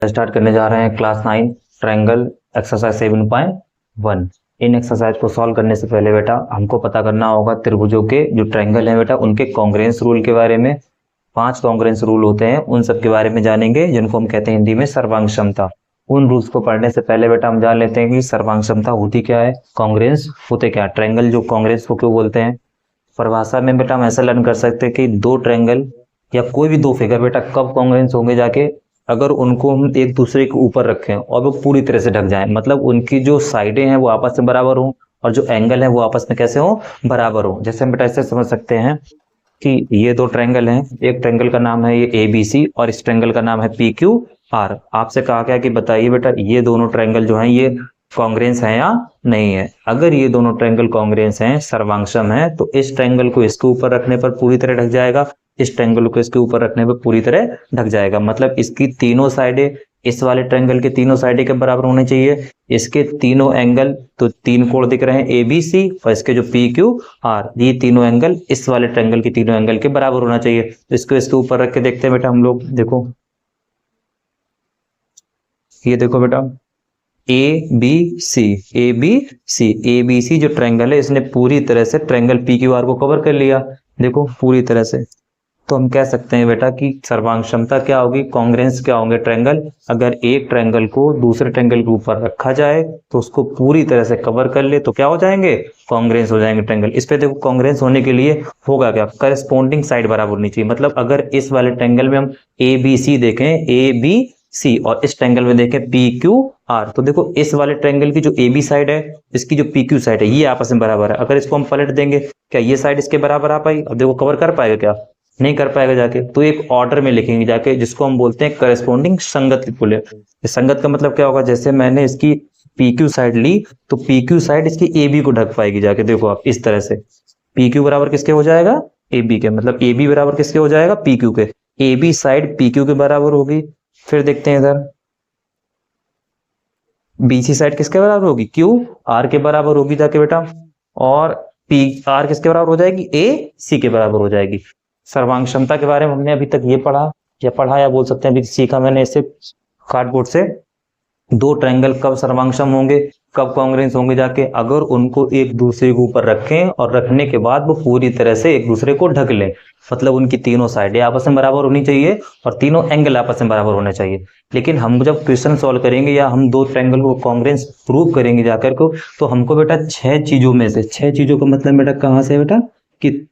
Start करने जा रहे हैं क्लास 9 ट्रायंगल एक्सरसाइज 7.1। इन एक्सरसाइज को सॉल्व करने से पहले बेटा हमको पता करना होगा त्रिभुजों के जो ट्रायंगल है बेटा उनके कॉन्ग्रुएंस रूल के बारे में। 5 कॉन्ग्रुएंस रूल होते हैं, उन सब के बारे में जानेंगे जिनको हम कहते हैं हिंदी में सर्वांग क्षमता। उन रूल्स को पढ़ने से पहले बेटा हम जान लेते हैं कि सर्वांग क्षमता होती क्या है, कॉन्ग्रुएंस होते क्या है, ट्रायंगल जो कॉन्ग्रुएंस को क्यों बोलते हैं। परिभाषा में बेटा हम ऐसा लर्न कर सकते हैं कि दो ट्रायंगल या कोई भी दो फिगर बेटा कब कॉन्ग्रुएंस होंगे जाके, अगर उनको हम एक दूसरे के ऊपर रखें और वो पूरी तरह से ढक जाएं, मतलब उनकी जो साइडें हैं वो आपस में बराबर हों और जो एंगल है वो आपस में कैसे हो, बराबर हो। जैसे हम बेटा ऐसे समझ सकते हैं कि ये दो ट्रायंगल हैं, एक ट्रायंगल का नाम है ये ABC और इस ट्रायंगल का नाम है PQR। आपसे कहा गया कि बताइए बेटा ये दोनों ट्रायंगल जो हैं ये कॉन्ग्रुएंस है या नहीं है। अगर ये दोनों ट्रायंगल कॉन्ग्रुएंस हैं, सर्वांगसम है, तो इस ट्रायंगल को इसके ऊपर रखने पर पूरी तरह ढक जाएगा, इस ट्रायंगल को इसके ऊपर रखने पर पूरी तरह ढक जाएगा। मतलब इसकी तीनों साइडें इस वाले ट्रायंगल के तीनों साइडें के बराबर होने चाहिए। इसके तीनों एंगल, तो तीन कोण दिख रहे हैं ABC और इसके जो PQR, ये तीनों एंगल इस वाले ट्रायंगल के तीनों एंगल के बराबर होना चाहिए। तो इसको इसके ऊपर रख के देखते हैं बेटा हम लोग। देखो ये देखो बेटा ABC जो ट्रायंगल है इसने पूरी तरह से ट्रायंगल PQR को कवर कर लिया, देखो पूरी तरह से। तो हम कह सकते हैं बेटा कि सर्वांग क्षमता क्या होगी, कॉन्ग्रुएंस क्या होंगे ट्रायंगल। अगर एक ट्रायंगल को दूसरे ट्रायंगल के ऊपर रखा जाए तो उसको पूरी तरह से कवर कर ले तो क्या हो जाएंगे, कॉन्ग्रुएंस हो जाएंगे ट्रायंगल। इस पे देखो कॉन्ग्रुएंस होने के लिए होगा क्या, करस्पॉन्डिंग साइड बराबर होनी चाहिए। मतलब अगर इस वाले ट्रायंगल में हम ABC देखें ABC और इस ट्रायंगल में देखें PQR, तो देखो इस वाले ट्रायंगल की जो AB साइड है इसकी जो PQ साइड है ये आपस में बराबर है। अगर इसको हम पलट देंगे क्या ये साइड इसके बराबर आ पाई, अब देखो कवर कर पाएगा क्या, नहीं कर पाएगा जाके। तो एक ऑर्डर में लिखेंगे जाके जिसको हम बोलते हैं करस्पॉन्डिंग संगत बोले। संगत का मतलब क्या होगा, जैसे मैंने इसकी PQ साइड ली तो PQ साइड इसकी AB को ढक पाएगी जाके। देखो आप इस तरह से PQ बराबर किसके हो जाएगा, AB के, मतलब AB बराबर किसके हो जाएगा, PQ के। AB साइड PQ के बराबर होगी। फिर देखते हैं इधर BC साइड किसके बराबर होगी, QR के बराबर होगी जाके बेटा। और PR किसके बराबर हो जाएगी, AC के बराबर हो जाएगी। सर्वांग क्षमता के बारे में हमने अभी तक ये पढ़ा या बोल सकते हैं अभी सीखा मैंने इससे कार्डबोर्ड से, दो ट्रायंगल कब सर्वांगसम होंगे, कब कॉन्ग्रुएंस होंगे जाके, अगर उनको एक दूसरे के ऊपर रखें और रखने के बाद वो पूरी तरह से एक दूसरे को ढक लें। मतलब उनकी तीनों साइडें आपस में बराबर होनी चाहिए और तीनों एंगल आपस में बराबर होने चाहिए। लेकिन हम जब क्वेश्चन सॉल्व करेंगे या हम दो ट्रायंगल को कॉन्ग्रुएंस प्रूव करेंगे जाकर को, तो हमको बेटा 6 चीजों में से, 6 चीजों का मतलब बेटा कहाँ से बेटा कि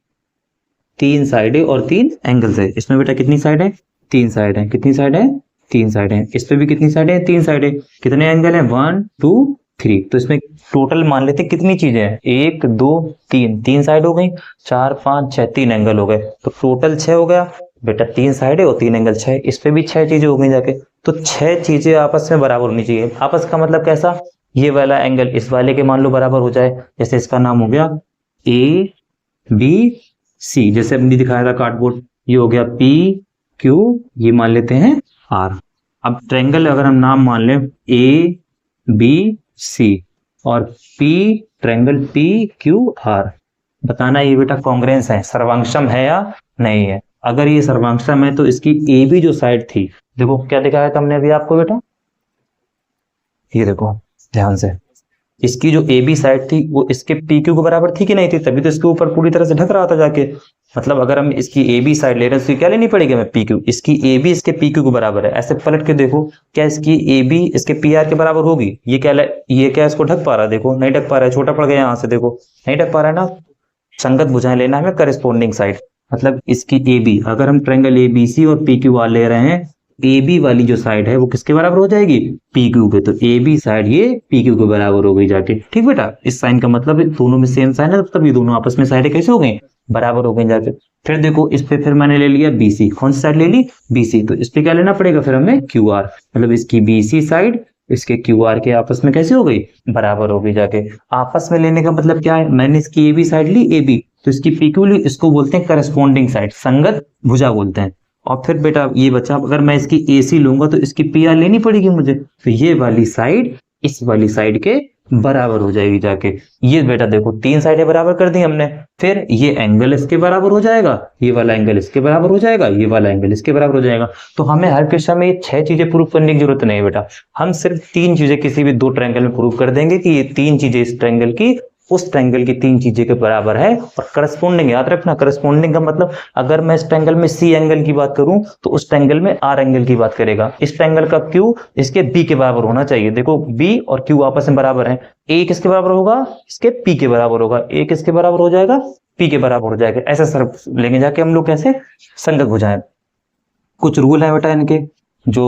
3 साइडें और 3 एंगल्स है। इसमें बेटा कितनी साइड है, 3 साइड है। कितनी साइड है, 3 साइड है। इस पे भी कितनी साइड है, 3 साइड है। कितने एंगल है, 1 2 3। तो इसमें टोटल मान लेते हैं कितनी चीजें हैं, 1 2 3, 3 साइड हो गई, 4 5 6, 3 एंगल हो गए, तो टोटल 6 हो गया बेटा। 3 साइड है और 3 एंगल 6, इस पे भी 6 चीजें हो गई जाके। तो 6 चीजें आपस में बराबर होनी चाहिए। आपस का मतलब कैसा, ये वाला एंगल इस वाले के मान लो बराबर हो जाए। जैसे इसका नाम हो गया ABC, जैसे हमने दिखाया था कार्डबोर्ड, ये हो गया PQ, ये मान लेते हैं R। अब ट्रायंगल अगर हम नाम मान लें ABC और ट्रायंगल PQR, बताना ये बेटा कॉन्ग्रुएंस है, सर्वांगसम है या नहीं है। अगर ये सर्वांगसम है तो इसकी AB जो साइड थी, देखो क्या दिखाया था हमने अभी आपको बेटा, ये देखो ध्यान से, इसकी जो AB साइड थी वो इसके PQ के बराबर थी कि नहीं थी, तभी तो इसके ऊपर पूरी तरह से ढक रहा था जाके। मतलब अगर हम इसकी AB साइड ले रहे हैं तो क्या लेनी पड़ेगी हमें, PQ। इसकी AB इसके PQ के बराबर है। ऐसे पलट के देखो क्या इसकी AB इसके PR के बराबर होगी, ये क्या इसको ढक पा रहा है, देखो नहीं ढक पा रहा है, छोटा पड़ गया यहाँ से, देखो नहीं ढक पा रहा है ना। संगत भुजाएं लेना है हमें, करस्पॉन्डिंग साइड। मतलब इसकी AB, अगर हम ट्रायंगल ABC और PQR ले रहे हैं, AB वाली जो साइड है वो किसके बराबर हो जाएगी, PQ के। तो AB साइड ये PQ के बराबर हो गई जाके। ठीक बेटा, इस साइन का मतलब दोनों में सेम साइन है, तब ये दोनों आपस में साइडें कैसे हो गई, बराबर हो गई जाके। फिर देखो इस पे फिर मैंने ले लिया BC, कौन सी साइड ले ली, BC। तो इस पे क्या लेना पड़ेगा फिर हमें, QR। मतलब इसकी BC साइड इसके QR के आपस में कैसे हो गई, बराबर हो गई जाके। आपस में लेने का मतलब क्या है, मैंने इसकी AB साइड ली AB, तो इसकी PQ ली, इसको बोलते हैं करस्पॉन्डिंग साइड, संगत भुजा बोलते हैं। और फिर बेटा ये बचा, अगर मैं इसकी AC लूंगा तो इसकी PR लेनी पड़ेगी मुझे, तो ये वाली साइड इस वाली साइड के बराबर हो जाएगी जाके। ये बेटा देखो तीन साइडें बराबर कर दी हमने, फिर ये एंगल इसके बराबर हो जाएगा, ये वाला एंगल इसके बराबर हो जाएगा, ये वाला एंगल इसके बराबर हो जाएगा। तो हमें हर क्वेश्चन में ये 6 चीजें प्रूव करने की जरूरत नहीं है बेटा, हम सिर्फ 3 चीजें किसी भी 2 ट्रायंगल में प्रूव कर देंगे कि ये 3 चीजें इस ट्रायंगल की उस ट्रायंगल की 3 चीजें के बराबर है। और करस्पोंडिंग याद रखना, करस्पोंडिंग का मतलब अगर मैं इस ट्रायंगल में सी एंगल की बात करूं तो उस ट्रायंगल में आर एंगल की बात करेगा। इस ट्रायंगल का क्यू इसके बी के बराबर होना चाहिए। देखो बी और क्यू आपस में बराबर है, ए किसके बराबर होगा, इसके पी के बराबर होगा, ए किसके बराबर हो जाएगा, पी के बराबर हो जाएगा। ऐसे सर लेंगे जाके हम लोग कैसे संगत भुजाएं। कुछ रूल है बेटा इनके जो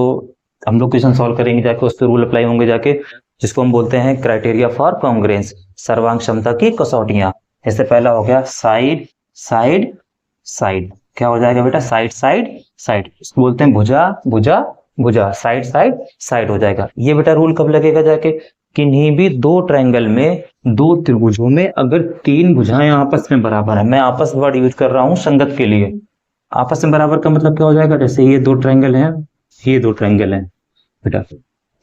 हम लोग क्वेश्चन सॉल्व करेंगे जाके, उसके रूल अप्लाई होंगे जाके, जिसको हम बोलते हैं क्राइटेरिया फॉर कॉन्ग्रुएंस, सर्वांग क्षमता की कसौटियां। जैसे पहला हो गया साइड साइड साइड, क्या हो जाएगा बेटा, साइड साइड साइड, इसको बोलते हैं भुजा भुजा भुजा, साइड साइड साइड हो जाएगा। ये बेटा रूल कब लगेगा जाके, किन्हीं भी 2 ट्रायंगल में 2 त्रिभुजों में अगर 3 भुजाएं आपस में बराबर है, मैं आपस वर्ड यूज कर रहा हूं संगत के लिए। आपस में बराबर का मतलब क्या हो जाएगा, जैसे ये 2 ट्रायंगल हैं, ये 2 ट्रायंगल हैं बेटा,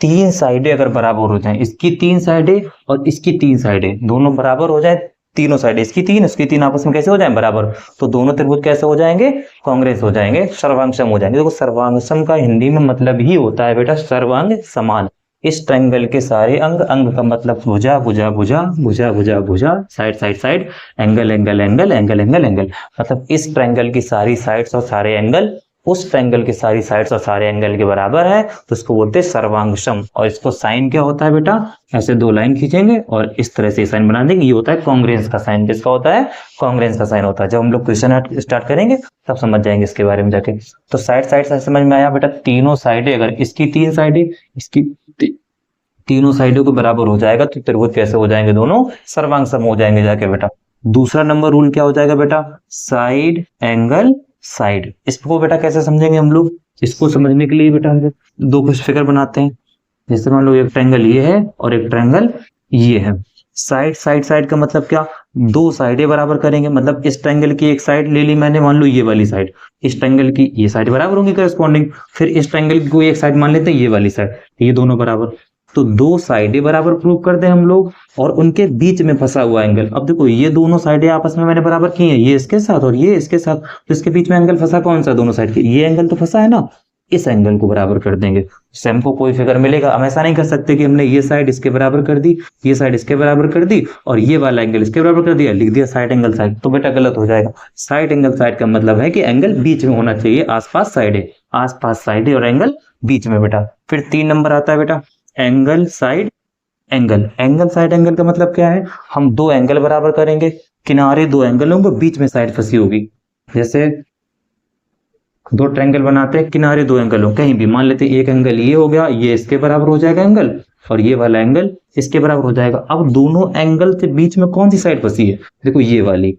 3 साइडें अगर बराबर हो जाएं, इसकी 3 साइडें और इसकी 3 साइडें दोनों बराबर हो जाए, तीनों साइडें इसकी 3 उसकी 3 आपस में कैसे हो जाएं बराबर, तो दोनों त्रिभुज कैसे हो जाएंगे, कांग्रेस हो जाएंगे, सर्वांगसम हो जाएंगे। देखो सर्वांगसम का हिंदी में मतलब ही होता है बेटा सर्वांग समान। इस ट्रायंगल के सारे अंग, अंग का मतलब भुजा भुजा भुजा भुजा भुजा भुजा, side side side, angle angle angle angle angle angle, मतलब इस ट्रायंगल की सारी साइड्स और सारे एंगल उस ट्रायंगल की सारी साइड्स और सारे एंगल के बराबर है, तो इसको बोलते हैं सर्वांगसम। और इसको साइन क्या होता है बेटा, ऐसे 2 लाइन खींचेंगे और इस तरह से साइन बना देंगे, ये होता है कांग्रुएंस का साइन। किसका होता है, कांग्रुएंस का साइन होता है। जब हम लोग क्वेश्चन स्टार्ट करेंगे तब समझ जाएंगे इसके बारे में जाके। तो साइड साइड से समझ में आया बेटा, तीनों साइडें अगर इसकी 3 साइडें इसकी तीनों साइडों को बराबर हो जाएगा तो त्रिभुज कैसे हो जाएंगे, दोनों सर्वांगसम हो जाएंगे जाके बेटा। दूसरा नंबर रूल क्या हो जाएगा बेटा, साइड एंगल साइड। इसको बेटा कैसे समझेंगे हम लोग, इसको समझने के लिए बेटा हम दो कुछ फिगर बनाते हैं। जैसे मान लो एक ट्रायंगल ये है और एक ट्रायंगल ये है। साइड साइड साइड का मतलब क्या, 2 साइडें बराबर करेंगे, मतलब इस ट्रायंगल की एक साइड ले ली मैंने, मान लो ये वाली साइड, इस ट्रायंगल की ये साइड बराबर होंगी करस्पॉन्डिंग, फिर इस ट्रायंगल की कोई एक साइड मान लेते हैं ये वाली साइड, ये दोनों बराबर, तो 2 साइडें बराबर प्रूव कर दें हम लोग और उनके बीच में फंसा हुआ एंगल। अब देखो ये दोनों साइडें आपस में मैंने बराबर की हैं, ये इसके साथ और ये इसके साथ, तो इसके बीच में एंगल फंसा कौन सा, दोनों साइड के, ये एंगल तो फंसा है ना, इस एंगल को बराबर कर देंगे। इससे हमको कोई फिगर मिलेगा। हम ऐसा नहीं कर सकते कि हमने ये साइड इसके बराबर कर दी, ये साइड इसके बराबर कर दी और ये वाला एंगल इसके बराबर कर दिया, लिख दिया साइड एंगल साइड, तो बेटा गलत हो जाएगा। साइड एंगल साइड का मतलब है कि एंगल बीच में होना चाहिए, आसपास साइडें और एंगल बीच में बेटा। फिर 3 नंबर आता है बेटा angle side angle. Angle side angle का मतलब क्या है, हम 2 एंगल बराबर करेंगे, किनारे 2 एंगल होंगे, बीच में साइड फंसी होगी। जैसे 2 ट्रायंगल बनाते हैं, किनारे 2 एंगल हो, कहीं भी मान लेते हैं एक एंगल ये हो गया, ये इसके बराबर हो जाएगा एंगल, और ये वाला एंगल इसके बराबर हो जाएगा। अब दोनों एंगल के बीच में कौन सी साइड फंसी है, देखो ये वाली,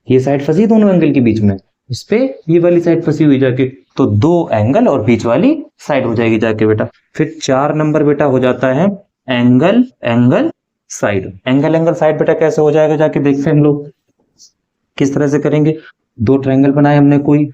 ये साइड फंसी दोनों एंगल के बीच में, इस पे ये वाली साइड फंसी हुई जाके, तो 2 एंगल और बीच वाली साइड हो जाएगी जाके बेटा। फिर 4 नंबर बेटा हो जाता है angle angle side. Angle angle side बेटा कैसे हो जाएगा जाके देखते हैं हम लोग किस तरह से करेंगे। 2 ट्रायंगल बनाए हमने, कोई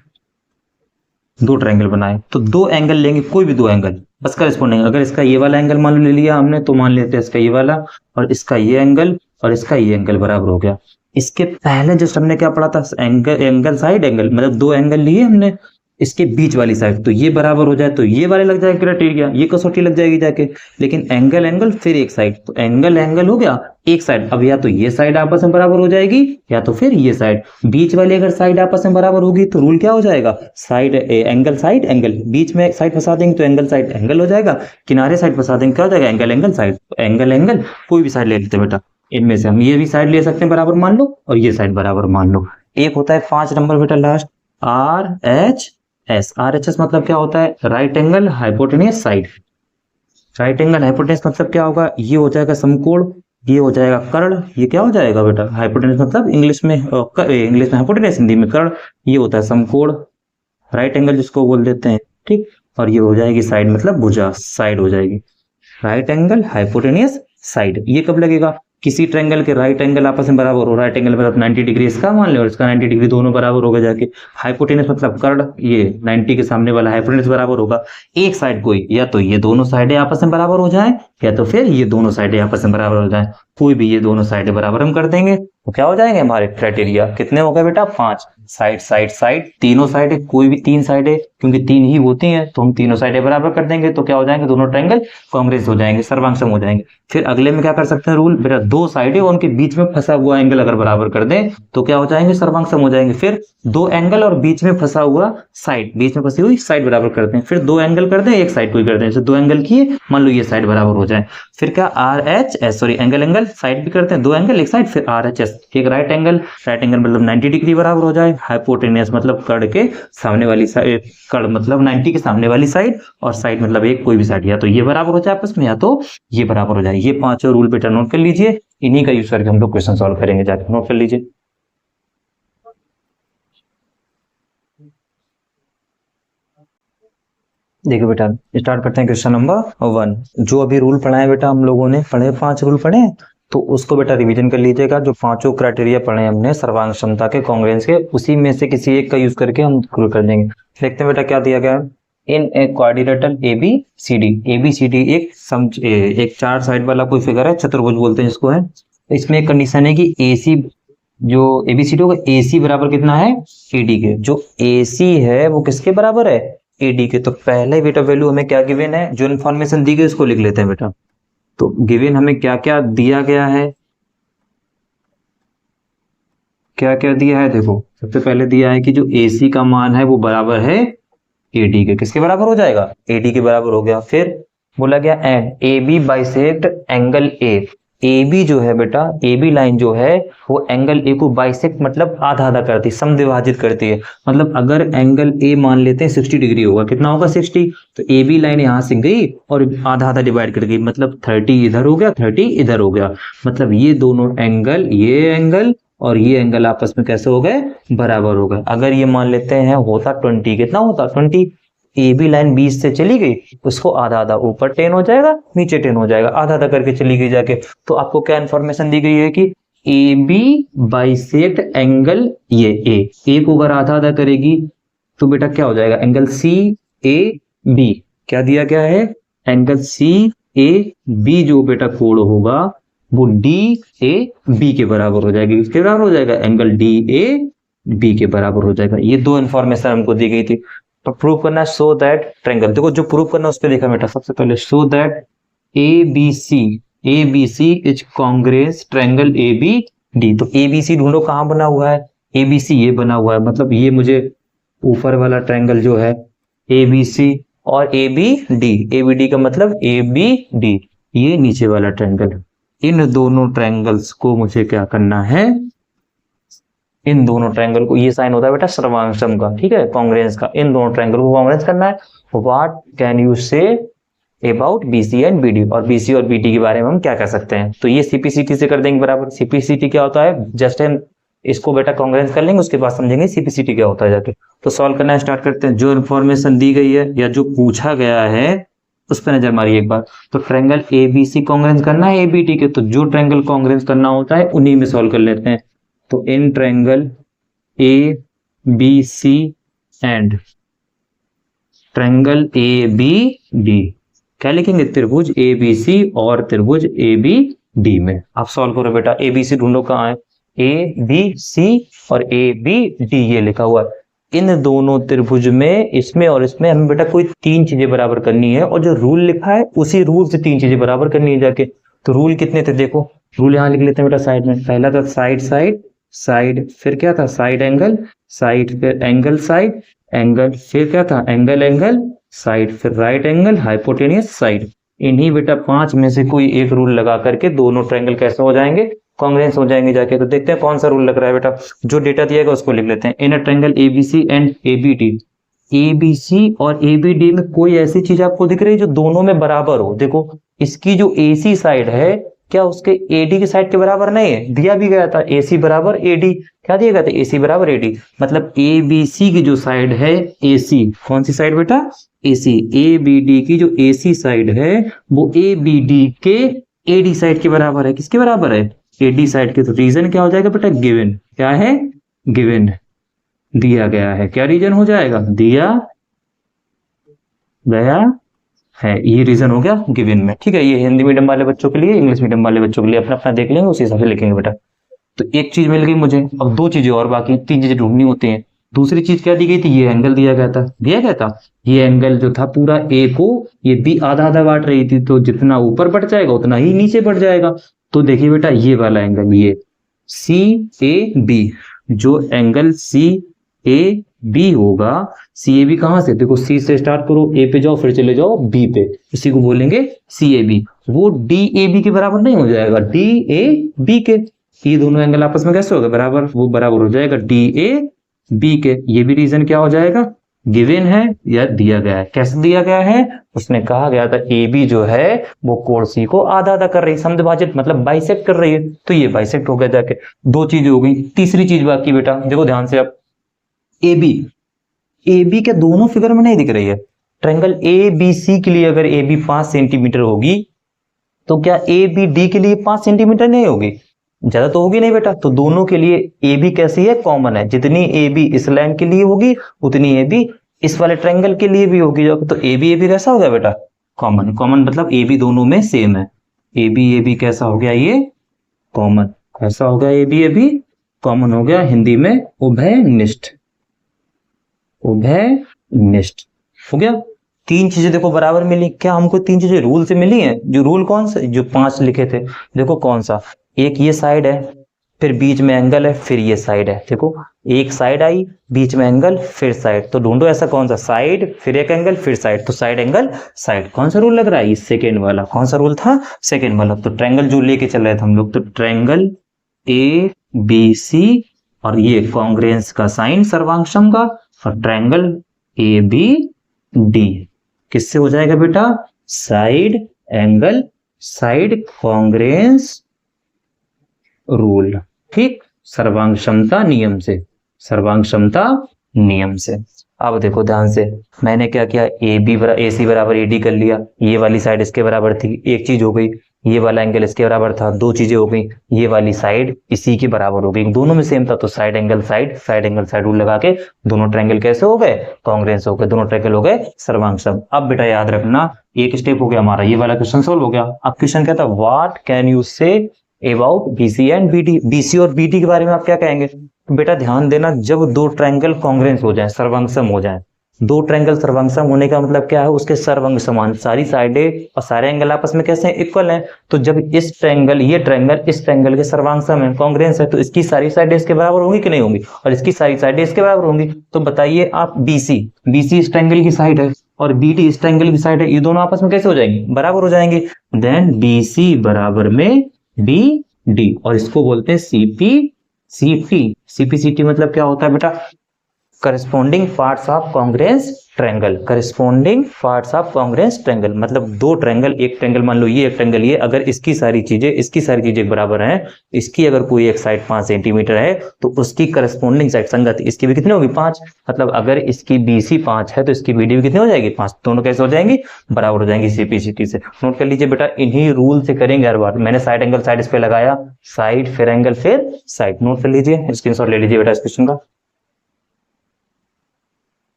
2 ट्रायंगल बनाए तो 2 एंगल लेंगे, कोई भी 2 एंगल बस करस्पॉन्डिंग। अगर इसका ये वाला एंगल मान लो ले लिया हमने, तो मान लेते हैं इसका ये वाला और इसका ये एंगल और इसका ये एंगल बराबर हो गया। इसके पहले जस्ट हमने क्या पढ़ा था, एंगल साइड एंगल, मतलब 2 एंगल लिए हमने, इसके बीच वाली साइड, तो ये बराबर हो जाए तो ये वाले लग जाएगा क्राइटेरिया, ये कसौटी लग जाएगी जाके। लेकिन एंगल एंगल फिर एक साइड, तो एंगल एंगल हो गया एक साइड, अब या तो ये साइड आपस में बराबर हो जाएगी या तो फिर ये साइड। बीच वाली अगर साइड आपस में बराबर होगी तो रूल क्या हो जाएगा, साइड एंगल साइड एंगल, बीच में साइड फंसा देंगे तो एंगल साइड एंगल हो जाएगा, किनारे साइड फंसा देंगे क्या हो जाएगा, angle angle side. Angle angle कोई भी साइड ले लेते बेटा, इनमें से हम ये भी साइड ले सकते हैं बराबर मान लो और ये साइड बराबर मान लो। एक होता है 5 नंबर बेटा last, R H S. R H S मतलब क्या होता है, right angle hypotenuse side. Right angle hypotenuse मतलब क्या होगा, ये हो जाएगा समकोण, ये हो जाएगा कर्ण, ये क्या हो जाएगा बेटा हाइपोटेनियस, मतलब इंग्लिश में हाइपोटेनियस, हिंदी में कर्ण, ये होता है समकोण, राइट एंगल जिसको बोल देते हैं, ठीक। और ये हो जाएगी साइड, मतलब भुजा, साइड हो जाएगी। राइट एंगल हाइपोटेनियस साइड, ये कब लगेगा, किसी ट्रायंगल के राइट एंगल आपस में बराबर हो, राइट एंगल मतलब 90 डिग्री इसका मान लो और इसका 90 डिग्री, दोनों बराबर होगा जाके। हाइपोटेनस मतलब कर्ड, ये 90 के सामने वाला हाइपोटेनस बराबर होगा। एक साइड कोई, या तो ये दोनों साइडें आपस में बराबर हो जाए या तो फिर ये दोनों साइडें आपस में बराबर हो जाए, कोई भी ये दोनों साइडें बराबर हम कर देंगे तो क्या हो जाएंगे हमारे क्राइटेरिया। कितने हो गए बेटा? 5। साइड साइड साइड, तीनों साइडें, कोई भी 3 साइडें, क्योंकि 3 ही होती हैं तो हम तीनों साइडें बराबर कर देंगे तो क्या हो जाएंगे? दोनों ट्रायंगल कांग्रेस हो जाएंगे, सर्वांगसम हो जाएंगे। फिर अगले में क्या कर सकते हैं रूल बेटा? 2 साइडें और उनके बीच में फंसा हुआ एंगल अगर बराबर कर दें तो क्या हो जाएंगे? सर्वांगसम हो जाएंगे। फिर 2 एंगल और बीच में फंसा हुआ साइड, बीच में फंसी हुई साइड बराबर कर दें। फिर 2 एंगल कर दें, एक साइड कोई कर दें, जैसे 2 एंगल किए, मान लो ये साइड बराबर हो जाए। फिर क्या R H S, sorry angle angle side भी करते हैं, 2 एंगल एक साइड, फिर आर एच एस, एक राइट एंगल मतलब 90 डिग्री बराबर हो जाए। हाइपोटेनियस मतलब कड़ के सामने वाली साइड, कड़ मतलब 90 के सामने वाली साइड, और साइड मतलब एक कोई भी साइड, या तो ये बराबर हो जाए आपस में या तो ये बराबर हो जाए। ये 5 रूल बेटा नोट कर लीजिए, इन्हीं का यूज करके हम लोग क्वेश्चन सॉल्व करेंगे, जाके नोट कर लीजिए। देखिए बेटा स्टार्ट करते हैं क्वेश्चन नंबर 1। जो अभी रूल पढ़ा है बेटा हम लोगों ने, पढ़े 5 रूल पढ़े हैं, तो उसको बेटा रिवीजन कर लीजिएगा। जो 5 क्राइटेरिया पढ़े हमने सर्वांग क्षमता के, कांग्रेंस के, उसी में से किसी एक का यूज करके हम शुरू कर देंगे। देखते हैं बेटा क्या दिया गया है। इन ए क्वाड्रिलेटरल एबीसीडी एक 4 साइड वाला कोई फिगर है, चतुर्भुज बोलते हैं इसको है। इसमें एक कंडीशन है कि एसी, जो एबीसीडी होगा, एसी बराबर कितना है? एडी के। जो एसी है वो किसके बराबर है? एडी के। तो पहले बेटा वैल्यू हमें क्या गिवन है, जो इन्फॉर्मेशन दी गई उसको लिख लेते हैं बेटा। तो गिवन हमें क्या क्या दिया गया है, क्या क्या दिया है देखो। सबसे पहले दिया है कि जो AC का मान है वो बराबर है AD के। किसके बराबर हो जाएगा? AD के बराबर हो गया। फिर बोला गया and AB bisect angle A। AB जो है बेटा, AB लाइन जो है वो एंगल A को बाइसेक्ट मतलब आधा आधा करती है, समद्विभाजित करती है। मतलब अगर एंगल A मान लेते हैं 60 डिग्री होगा, कितना होगा? 60। तो AB लाइन यहां से गई और आधा आधा डिवाइड कर गई, मतलब 30 इधर हो गया, 30 इधर हो गया। मतलब ये दोनों एंगल, ये एंगल और ये एंगल आपस में कैसे हो गए? बराबर हो गए। अगर ये मान लेते हैं होता 20, कितना होता? 20। AB लाइन 20 से चली गई, उसको आधा आधा, ऊपर 10 हो जाएगा, नीचे 10 हो जाएगा, आधा आधा करके चली गई जाके। तो आपको क्या इन्फॉर्मेशन दी गई है कि AB बाइसेक्ट एंगल ये A को अगर आधा आधा करेगी तो बेटा क्या हो जाएगा? Angle CAB। क्या दिया गया है? एंगल CAB जो बेटा कोण होगा वो DAB के बराबर हो जाएगी। किसके बराबर हो जाएगा? एंगल DAB के बराबर हो जाएगा। ये 2 इन्फॉर्मेशन हमको दी गई थी। तो प्रूव करना है सो दैट ट्रायंगल, देखो जो प्रूव करना उस पर देखा बेटा। सबसे पहले so that ABC is Congress triangle ABD। तो ABC ढूंढो कहां बना हुआ है? ABC ये बना हुआ है, मतलब ये मुझे ऊपर वाला ट्रायंगल जो है ABC और ABD का मतलब ABD, ये नीचे वाला ट्रायंगल है। इन दोनों ट्रायंगल्स को मुझे क्या करना है? इन दोनों ट्रायंगल को, ये साइन होता है बेटा सर्वांगसम का, ठीक है, कांग्रेंस का। इन दोनों ट्रायंगल को कांग्रेंस करना है। What can you say about BC and BD, और BC और BD के बारे में हम क्या कर सकते हैं? तो ये CPCT से कर देंगे बराबर। CPCT क्या होता है? जस्ट हम इसको बेटा कांग्रेंस कर लेंगे, उसके बाद समझेंगे CPCT क्या होता है जाके। तो सॉल्व करना स्टार्ट करते हैं। जो इन्फॉर्मेशन दी गई है या जो पूछा गया है उस पर नजर मारिए एक बार। तो ट्रायंगल ABC कांग्रेंस करना है ABD के, तो जो ट्रायंगल कांग्रेंस करना होता है उन्हीं में सॉल्व कर लेते हैं। तो in triangle ABC and triangle ABD क्या लिखेंगे? त्रिभुज ABC और त्रिभुज ABD में। आप सॉल्व करो बेटा। ABC ढूंढो कहाँ है? ABC और ABD ये लिखा हुआ है। इन दोनों त्रिभुज में, इसमें और इसमें हमें बेटा कोई 3 चीजें बराबर करनी है, और जो रूल लिखा है उसी रूल से 3 चीजें बराबर करनी है जाके। तो रूल कितने थे देखो, रूल यहाँ लिख लेते हैं बेटा साइड में। पहला था साइड साइड साइड, फिर क्या था? साइड एंगल साइड, फिर एंगल साइड एंगल, फिर क्या था? एंगल एंगल साइड, फिर राइट एंगल हाइपोटेनियस साइड। इन्हीं बेटा 5 में से कोई एक रूल लगा करके दोनों ट्रायंगल कैसे हो जाएंगे? कांग्रेंस हो जाएंगे जाके। तो देखते हैं कौन सा रूल लग रहा है बेटा। जो डेटा दिया गया उसको लिख लेते हैं। In a triangle ABC and ABD, ABC और ABD में कोई ऐसी चीज आपको दिख रही है जो दोनों में बराबर हो। देखो इसकी जो AC साइड है क्या उसके AD की साइड के बराबर नहीं है? दिया भी गया था AC बराबर AD। क्या दिया गया था? AC बराबर AD। मतलब ABC की जो साइड है AC, कौन सी साइड बेटा? AC। ABD की जो AC साइड है वो ABD के एडी साइड के बराबर है। किसके बराबर है? एडी साइड के। तो रीजन क्या हो जाएगा बेटा? गिवन। क्या है? गिवन दिया गया है। क्या रीजन हो जाएगा? दिया गया है। ये रीजन हो गया गिवन में। ठीक है, ये हिंदी मीडियम वाले बच्चों के लिए, इंग्लिश मीडियम वाले बच्चों के लिए अपना अपना देख लेंगे, उसी हिसाब से लिखेंगे बेटा। तो एक चीज मिल गई मुझे, अब दो चीजें और बाकी, तीन चीजें ढूंढनी होती हैं। दूसरी चीज क्या दी गई थी? ये एंगल दिया गया था। दिया गया था ये एंगल जो था पूरा ए को ये बी आधा आधा बांट रही थी, तो जितना ऊपर बढ़ जाएगा उतना ही नीचे बढ़ जाएगा। तो देखिए बेटा ये वाला एंगल, ये सी ए बी, जो एंगल सी ए बी होगा, सी ए बी कहां से? देखो सी से स्टार्ट करो, ए पे जाओ, फिर चले जाओ बी पे, इसी को बोलेंगे सी ए बी। वो डी ए बी के बराबर नहीं हो जाएगा, डी ए बी के। ये दोनों एंगल आपस में कैसे होगा? बराबर। वो बराबर हो जाएगा डी ए बी के। ये भी रीजन क्या हो जाएगा? गिवन है या दिया गया है। कैसे दिया गया है? उसमें कहा गया था ए बी जो है वो कोण सी को आधा आधा कर रही है, समद्विभाजित मतलब बाइसेक्ट कर रही है, तो ये बाइसेक्ट हो गया जाके। दो चीजें हो गई। तीसरी चीज बाकी बेटा, देखो ध्यान से। अब ए बी के दोनों फिगर में नहीं दिख रही है। ट्रायंगल ए बी सी के लिए अगर ए बी 5 सेंटीमीटर होगी, तो क्या ए बी डी के लिए 5 सेंटीमीटर नहीं होगी? ज्यादा तो होगी नहीं बेटा। तो दोनों के लिए ए बी कैसी है? कॉमन है। जितनी ए बी इस लाइन के लिए होगी उतनी ए बी इस वाले ट्रायंगल के लिए भी होगी। तो ए बी कैसा हो गया बेटा? कॉमन। कॉमन मतलब ए बी दोनों में सेम है। ए बी कैसा हो गया? ये कॉमन। कैसा हो गया? ए बी कॉमन हो गया। हिंदी में उभयनिष्ठ। उभयनिष्ठ हो गया। तीन चीजें देखो बराबर मिली। क्या हमको तीन चीजें रूल से मिली हैं? जो रूल कौन सा? जो 5 लिखे थे, देखो कौन सा? एक ये साइड है, फिर बीच में एंगल है, फिर ये साइड है। देखो एक साइड आई, बीच में एंगल, फिर साइड। तो ढूंढो ऐसा कौन सा? साइड, फिर एक एंगल, फिर साइड। तो साइड एंगल साइड। कौन सा रूल लग रहा है? ये सेकेंड वाला। कौन सा रूल था? सेकेंड वाला। तो ट्रायंगल जो लेके चल रहे थे हम लोग, तो ट्रायंगल ए बी सी, और ये कॉन्ग्रुएंस का साइन सर्वांग का, और ट्रायंगल ए बी डी किससे हो जाएगा बेटा? Side angle side congruence rule. ठीक, सर्वांग क्षमता नियम से। सर्वांग क्षमता नियम से। अब देखो ध्यान से, मैंने क्या किया? ए सी बराबर ए डी कर लिया। ये वाली साइड इसके बराबर थी, एक चीज हो गई। ये वाला एंगल इसके बराबर था, दो चीजें हो गई। ये वाली साइड इसी के बराबर हो गई, दोनों में सेम था। तो साइड एंगल साइड रूल लगा के दोनों ट्रायंगल कैसे हो गए? कॉन्ग्रुएंस हो गए। दोनों ट्रायंगल हो गए सर्वांग सम। अब बेटा याद रखना, एक स्टेप हो गया हमारा, ये वाला क्वेश्चन सोल्व हो गया। अब क्वेश्चन क्या था? What can you say about BC and BD? BC और बीडी के बारे में आप क्या कहेंगे? बेटा ध्यान देना, जब दो ट्रायंगल कॉन्ग्रुएंस हो जाए, सर्वांगसम हो जाए, दो ट्रायंगल सर्वांगसम होने का मतलब क्या है? उसके सर्वांग समान, सारी साइडें और सारे एंगल आपस में कैसे हैं? इक्वल हैं। तो जब इस ट्रायंगल, ये ट्रायंगल इस ट्रायंगल के सर्वांगसम है, कॉन्ग्रुएंस है, तो इसकी सारी साइडें इसके बराबर होंगी कि नहीं होंगी? और इसकी सारी साइडें इसके बराबर होंगी। तो बताइए आप, बीसी इस ट्रायंगल की साइड है और बीडी इस ट्रायंगल की साइड है, ये दोनों आपस में कैसे हो जाएंगे? बराबर हो जाएंगे। देन बीसी बराबर में बी डी, और इसको बोलते हैं सीपी सीटी मतलब क्या होता है बेटा? Corresponding parts of congruence triangle. Corresponding parts of congruence triangle मतलब दो ट्रायंगल, एक ट्रायंगल मान लो ये, एक ट्रायंगल ये, अगर इसकी सारी चीजें बराबर हैं, इसकी अगर कोई एक साइड 5 सेंटीमीटर है, तो उसकी करस्पॉन्डिंग साइड संगत इसकी भी कितनी होगी? 5। मतलब अगर इसकी बीसी 5 है तो इसकी बीडी भी कितनी हो जाएगी? 5। दोनों कैसे हो जाएंगी? बराबर हो जाएंगी सीपी सीटी से। नोट कर लीजिए बेटा, इन्हीं रूल से करेंगे हर बार। मैंने साइड एंगल साइड इस पे लगाया, साइड फिर एंगल फिर साइड। नोट कर लीजिए, स्क्रीनशॉट ले लीजिए बेटा इस क्वेश्चन का।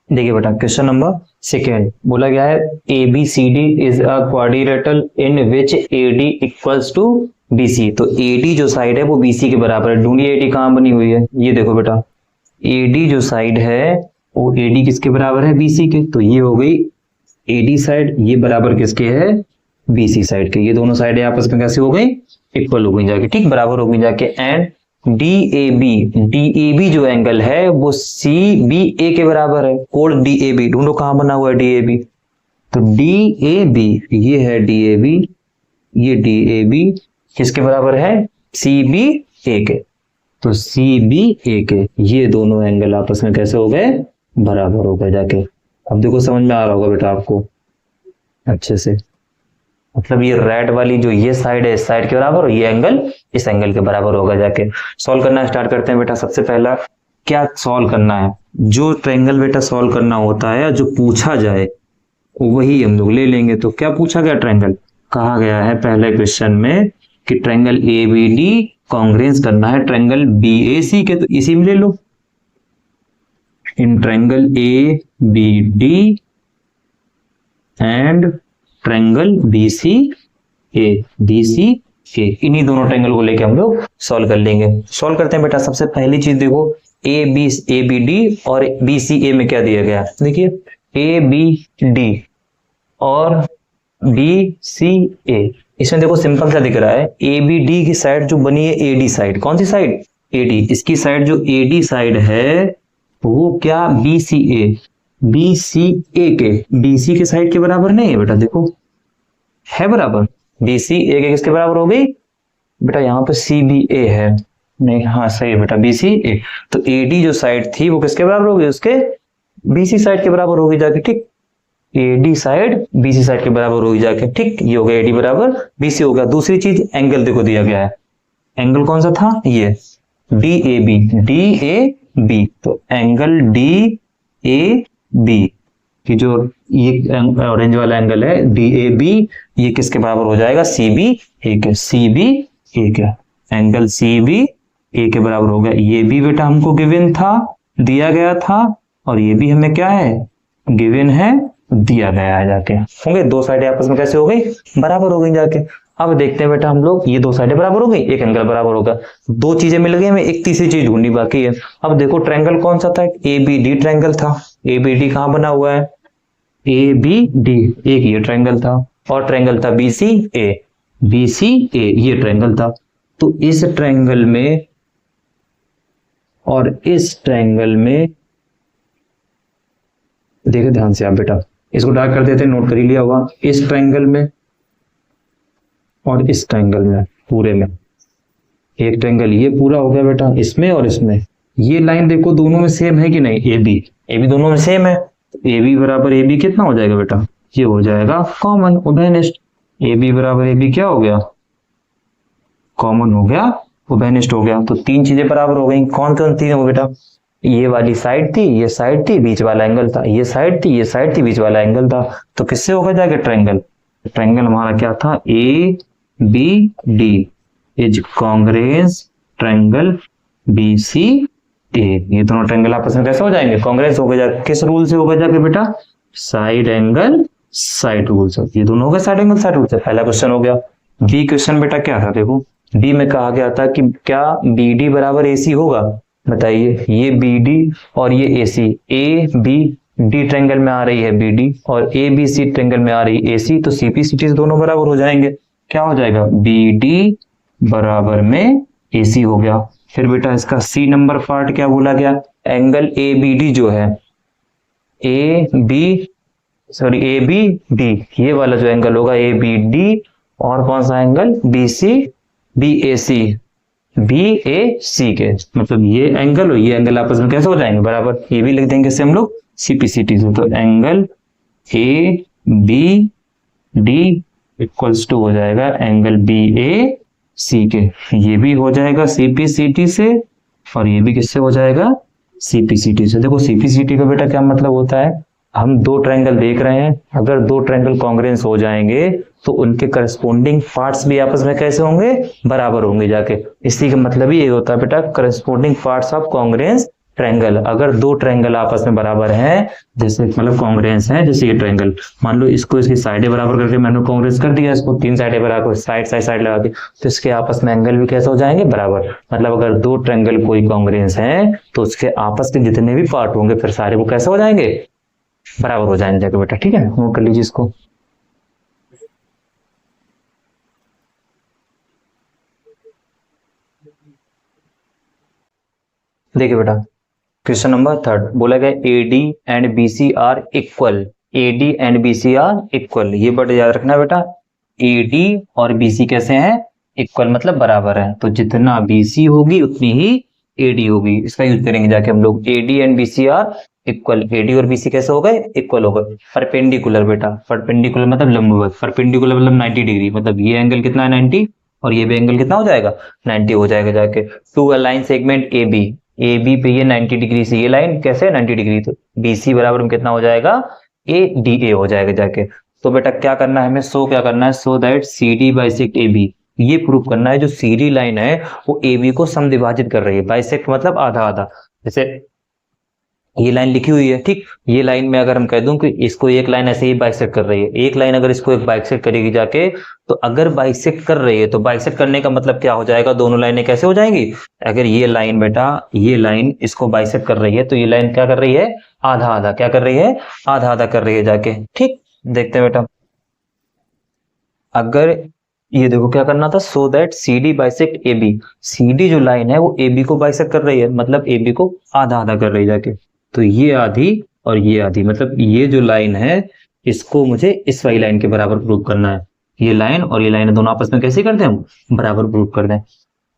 देखिए बेटा, क्वेश्चन नंबर सेकेंड बोला गया है, A B C D is a quadrilateral in which A D equals to B C. तो ए डी जो साइड है वो बी सी के बराबर है। ढूंढिए ए डी कहाँ बनी हुई है? ये देखो बेटा, ए डी जो साइड है वो ए डी किसके बराबर है? बी सी के। तो ये हो गई ए डी साइड, ये बराबर किसके है? बी सी साइड के। ये दोनों साइडें आपस में कैसे हो गई? इक्वल हो गई जाके, ठीक, बराबर हो गई जाके। एंड डी ए बी जो एंगल है वो सी बी ए के बराबर है। कोण डी ए बी, ढूंढो कहां बना हुआ है डी ए बी? तो डी ए बी, ये है डी ए बी, ये डी ए बी किसके बराबर है? सी बी ए के। तो सी बी ए के ये दोनों एंगल आपस में कैसे हो गए? बराबर हो गए जाके। अब देखो समझ में आ रहा होगा बेटा आपको अच्छे से। मतलब ये रेड वाली जो ये साइड है इस साइड के बराबर, और ये एंगल इस एंगल के बराबर होगा जाके। सॉल्व करना स्टार्ट करते हैं बेटा। सबसे पहला क्या सॉल्व करना है? जो ट्रायंगल बेटा सॉल्व करना होता है, जो पूछा जाए वही हम लोग ले लेंगे। तो क्या पूछा गया, ट्रायंगल कहा गया है पहले क्वेश्चन में कि triangle A B D congruence करना है ट्रायंगल बी ए सी के, तो इसी में ले लो। In triangle A B D and triangle B C A, इन्हीं दोनों ट्रायंगल को लेके हम लोग सॉल्व कर लेंगे। सॉल्व करते हैं बेटा। सबसे पहली चीज देखो, ए बी डी और बी सी ए में क्या दिया गया है, देखिए ए बी डी और बी सी ए, इसमें देखो सिंपल सा दिख रहा है, ए बी डी की साइड जो बनी है ए डी साइड, कौन सी साइड, ए डी, इसकी साइड जो ए डी साइड है वो क्या, बी सी ए के, बी सी के साइड के बराबर नहीं है बेटा, देखो है बराबर, बी सी ए के किसके बराबर हो गई बेटा, यहाँ पे सी बी ए है, नहीं हाँ सही है बेटा, बी सी ए, तो ए डी जो साइड थी वो किसके बराबर होगी, उसके बी सी साइड के बराबर होगी जाके, ठीक, A D side B C side के बराबर होगी जाके, ठीक, ये हो गया ए डी बराबर बी सी हो गया। दूसरी चीज एंगल देखो दिया गया है, एंगल कौन सा था, ये डी ए बी, तो एंगल डी ए बी कि जो ये ऑरेंज वाला एंगल है डी ए बी, ये किसके बराबर हो जाएगा, सी बी ए के, एंगल सी बी ए के बराबर हो गया। ये भी बेटा हमको गिवन था, दिया गया था, और ये भी हमें क्या है, गिवन है, दिया गया है जाके, होंगे दो साइडें आपस में कैसे हो गई, बराबर हो गई जाके। अब देखते हैं बेटा हम लोग, ये दो साइडें बराबर हो गई, एक एंगल बराबर होगा, दो चीजें मिल गई, हमें एक तीसरी चीज ढूंढनी बाकी है। अब देखो ट्रायंगल कौन सा था, ए बी डी ट्रायंगल था, ए बी डी कहां बना हुआ है, ए बी डी, एक ये ट्रायंगल था, और ट्रायंगल था बी सी ए, ये ट्रायंगल था। तो इस ट्रायंगल में और इस ट्रायंगल में, देखो ध्यान से आप बेटा, इसको डार्क कर देते हैं, नोट कर ही लिया हुआ, इस ट्रायंगल में और इस ट्रायंगल में, पूरे में एक ट्रायंगल ये पूरा हो गया बेटा, इसमें और इसमें, ये लाइन देखो दोनों में सेम है कि नहीं, ए बी दोनों में सेम है, ए बी बराबर ए बी कितना हो जाएगा बेटा, ये हो जाएगा कॉमन, उभयनिष्ठ, ए बी बराबर ए बी क्या हो गया, कॉमन हो गया, उभयनिष्ठ हो गया। तो तीन चीजें बराबर हो गई, कौन कौन तीन हो बेटा, ये वाली साइड थी, ये साइड थी, बीच वाला एंगल था, ये साइड थी, ये साइड थी, बीच वाला एंगल था। तो किससे होगा जाके ट्रायंगल, ट्रायंगल हमारा क्या था, A B D is congruence triangle B C A, ये दोनों ट्रायंगल आपस में कैसे हो जाएंगे, कॉन्ग्रेंस हो गया जाके, किस रूल से होगा जाके बेटा, साइड एंगल साइड रूल से, ये दोनों हो गए साइड एंगल साइड रूल से, पहला क्वेश्चन हो गया। बी क्वेश्चन बेटा क्या था, देखो बी में कहा गया था कि क्या बी डी बराबर ए सी होगा, बताइए, ये बी डी और ये ए सी, ए बी डी ट्रायंगल में आ रही है बी डी, और ए बी सी ट्रायंगल में आ रही है ए सी, तो सी पी सी टी दोनों बराबर हो जाएंगे, क्या हो जाएगा, बी डी बराबर में ए सी हो गया। फिर बेटा इसका सी नंबर पार्ट क्या बोला गया, एंगल ए बी डी जो है, ए बी डी, ये वाला जो एंगल होगा ए बी डी, और कौन सा एंगल, बी ए सी के, मतलब ये एंगल और ये एंगल आपस में कैसे हो जाएंगे बराबर, ये भी लिख देंगे से हम लोग सीपीसीटी से, तो angle A B D equals to हो जाएगा एंगल बी ए सी के, ये भी हो जाएगा सीपीसीटी से, और ये भी किससे हो जाएगा, सीपीसीटी से। देखो सीपीसीटी का बेटा क्या मतलब होता है, हम दो ट्रायंगल देख रहे हैं, अगर दो ट्रायंगल कॉन्ग्रेंस हो जाएंगे तो उनके करस्पोंडिंग पार्ट्स भी आपस में कैसे होंगे, बराबर होंगे जाके, इसी का मतलब ही ये होता है बेटा, corresponding parts of congruence triangle. अगर दो ट्रायंगल आपस में बराबर हैं, जैसे मतलब कॉन्ग्रेंस है, जैसे ये ट्रायंगल, मान लो इसको इसकी साइडें बराबर करके मैंने कॉन्ग्रेंस कर दिया, इसको तीन साइडें बराबर साइड लगा के, तो इसके आपस में एंगल भी कैसे हो जाएंगे, बराबर। मतलब अगर दो ट्रायंगल कोई कॉन्ग्रेंस है तो उसके आपस के जितने भी पार्ट होंगे फिर सारे वो कैसे हो जाएंगे, बराबर हो जाएंगे जाके बेटा, ठीक है, नोट कर लीजिए इसको। देखिए बेटा क्वेश्चन नंबर थर्ड बोला गया A D and B C are equal, A D and B C are equal, ये वर्ड याद रखना बेटा, ए डी और बी सी कैसे हैं, इक्वल मतलब बराबर है, तो जितना बी सी होगी उतनी ही ए डी होगी, इसका यूज करेंगे जाके हम लोग, A D and B C are equal, A D और बी सी कैसे हो गए, इक्वल हो गए। परपेंडिकुलर बेटा, परपेंडिकुलर मतलब लंबवत, परपेंडिकुलर मतलब 90 डिग्री, मतलब ये एंगल कितना है 90, और ये भी एंगल कितना हो जाएगा 90 हो जाएगा जाके। To a line segment A B पे ये 90 डिग्री से ये लाइन कैसे 90 डिग्री, तो बी सी बराबर में कितना हो जाएगा ए डी ए हो जाएगा जाके। तो बेटा क्या करना है हमें, क्या करना है, so that C D bisect A B, ये प्रूव करना है जो सी डी लाइन है वो ए बी को समद्विभाजित कर रही है। बाइसेक्ट मतलब आधा आधा, जैसे ये लाइन लिखी हुई है, ठीक, ये लाइन में अगर हम कह दूं कि इसको एक लाइन ऐसे ही बाइसेक्ट कर रही है, एक लाइन अगर इसको एक बाइसेक्ट करेगी जाके, तो अगर बाइसेक्ट कर रही है तो बाइसेक्ट करने का मतलब क्या हो जाएगा, दोनों लाइनें कैसे हो जाएंगी, अगर ये लाइन बेटा, ये लाइन इसको बाइसेक्ट कर रही है तो ये लाइन क्या कर रही है, आधा आधा, क्या कर रही है, आधा आधा कर रही है जाके, ठीक। देखते हैं बेटा, अगर ये देखो क्या करना था, so that C D bisect A B, C D जो लाइन है वो ए बी को बाइसेक्ट कर रही है, मतलब ए बी को आधा आधा कर रही है जाके। तो ये आधी और ये आधी, मतलब ये जो लाइन है इसको मुझे इस वाली लाइन के बराबर प्रूव करना है। ये लाइन और ये लाइन दोनों आपस में कैसे करते हैं हम, बराबर प्रूव कर दें।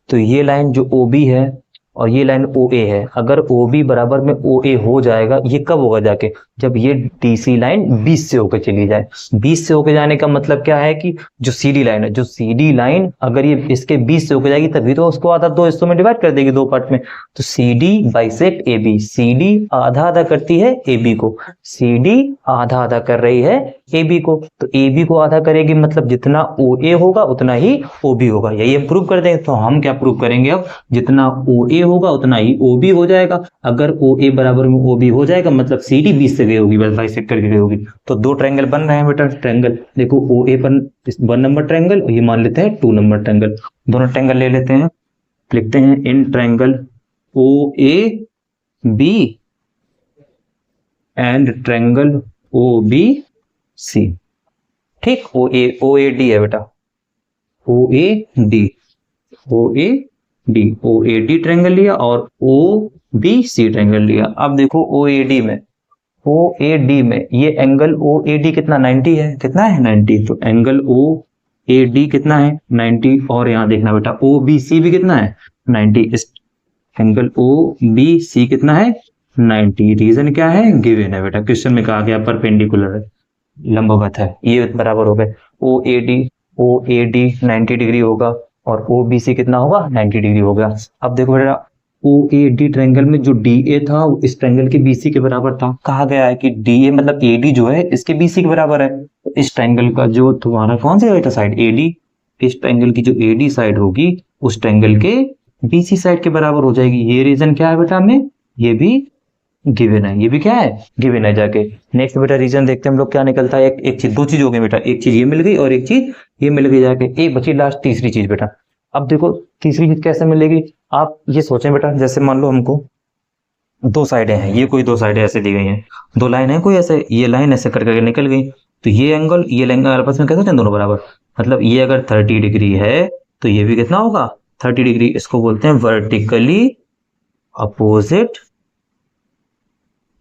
तो ये लाइन जो ओ बी है और ये लाइन ओ ए है, अगर ओ बी बराबर में ओ ए हो जाएगा, ये कब होगा जाके, जब ये डीसी लाइन 20 से होकर चली जाए। 20 से होकर जाने का मतलब क्या है कि जो सीडी लाइन है, जो सीडी लाइन अगर ये इसके 20 से होकर जाएगी तभी तो उसको आधा दो हिस्सों में डिवाइड कर देगी, दो पार्ट में। तो CD bisect A B, CD आधा आधा करती है ए बी को, सीडी आधा आधा कर रही है ए बी को, तो ए बी को आधा करेगी मतलब जितना ओ ए होगा उतना ही ओ बी होगा, यही हम प्रूव कर देंगे। तो हम क्या प्रूव करेंगे अब, जितना ओ ए होगा उतना ही ओ बी हो जाएगा। अगर ओ ए बराबर में ओ बी हो जाएगा मतलब सी डी 20 से गई होगी, बस बाइसेक्ट करके गई होगी। तो दो ट्रायंगल बन रहे हैं बेटा, ट्रायंगल देखो ओ ए पर 1 नंबर ट्रायंगल और ये मान लेते हैं 2 नंबर ट्रायंगल। दोनों ट्रायंगल ले लेते हैं, लिखते हैं in triangle O A B and triangle O B C, ठीक। ओ ए डी है बेटा, O A D, O A D, O A D triangle लिया और ओ बी सी ट्रायंगल लिया। अब देखो ओ ए डी में, ओ ए डी में ये एंगल ओ ए डी कितना, 90 है, कितना है 90, तो एंगल ओ ए डी कितना है 90, और यहाँ देखना बेटा ओ बी सी भी कितना है 90, इस एंगल ओ बी सी कितना है 90। रीजन क्या है, गिवन है बेटा, क्वेश्चन में कहा गया परपेंडिकुलर है, लंबवत है, ये बराबर हो गए। ओ ए डी 90 डिग्री होगा और ओ बी सी कितना होगा 90 डिग्री होगा। अब देखो बेटा ओ ए डी ट्रायंगल में जो डी ए था वो इस ट्रायंगल के बी सी के बराबर था, कहा गया है कि डी ए मतलब ए डी जो है इसके बी सी के बराबर है। तो इस ट्रायंगल का जो तुम्हारा कौन सा बेटा साइड ए डी, इस ट्रायंगल की जो ए डी साइड होगी उस ट्रायंगल के बी सी साइड के बराबर हो जाएगी। ये रीजन क्या है बेटा हमें, ये भी गिवन है, ये भी क्या है गिवन है जाके। नेक्स्ट बेटा रीजन देखते हैं हम लोग क्या निकलता है। एक चीज, दो चीज हो गई बेटा, एक चीज ये मिल गई और एक चीज ये मिल गई जाके, एक बची लास्ट तीसरी चीज बेटा। अब देखो तीसरी चीज कैसे मिलेगी, आप ये सोचें बेटा, जैसे मान लो हमको दो साइडें हैं, ये कोई दो साइडें ऐसे दी गई हैं, दो लाइन है कोई ऐसे, ये लाइन ऐसे करके निकल गई, तो ये एंगल आपस में कैसे दोनों बराबर, मतलब ये अगर 30 डिग्री है तो ये भी कितना होगा 30 डिग्री। इसको बोलते हैं vertically opposite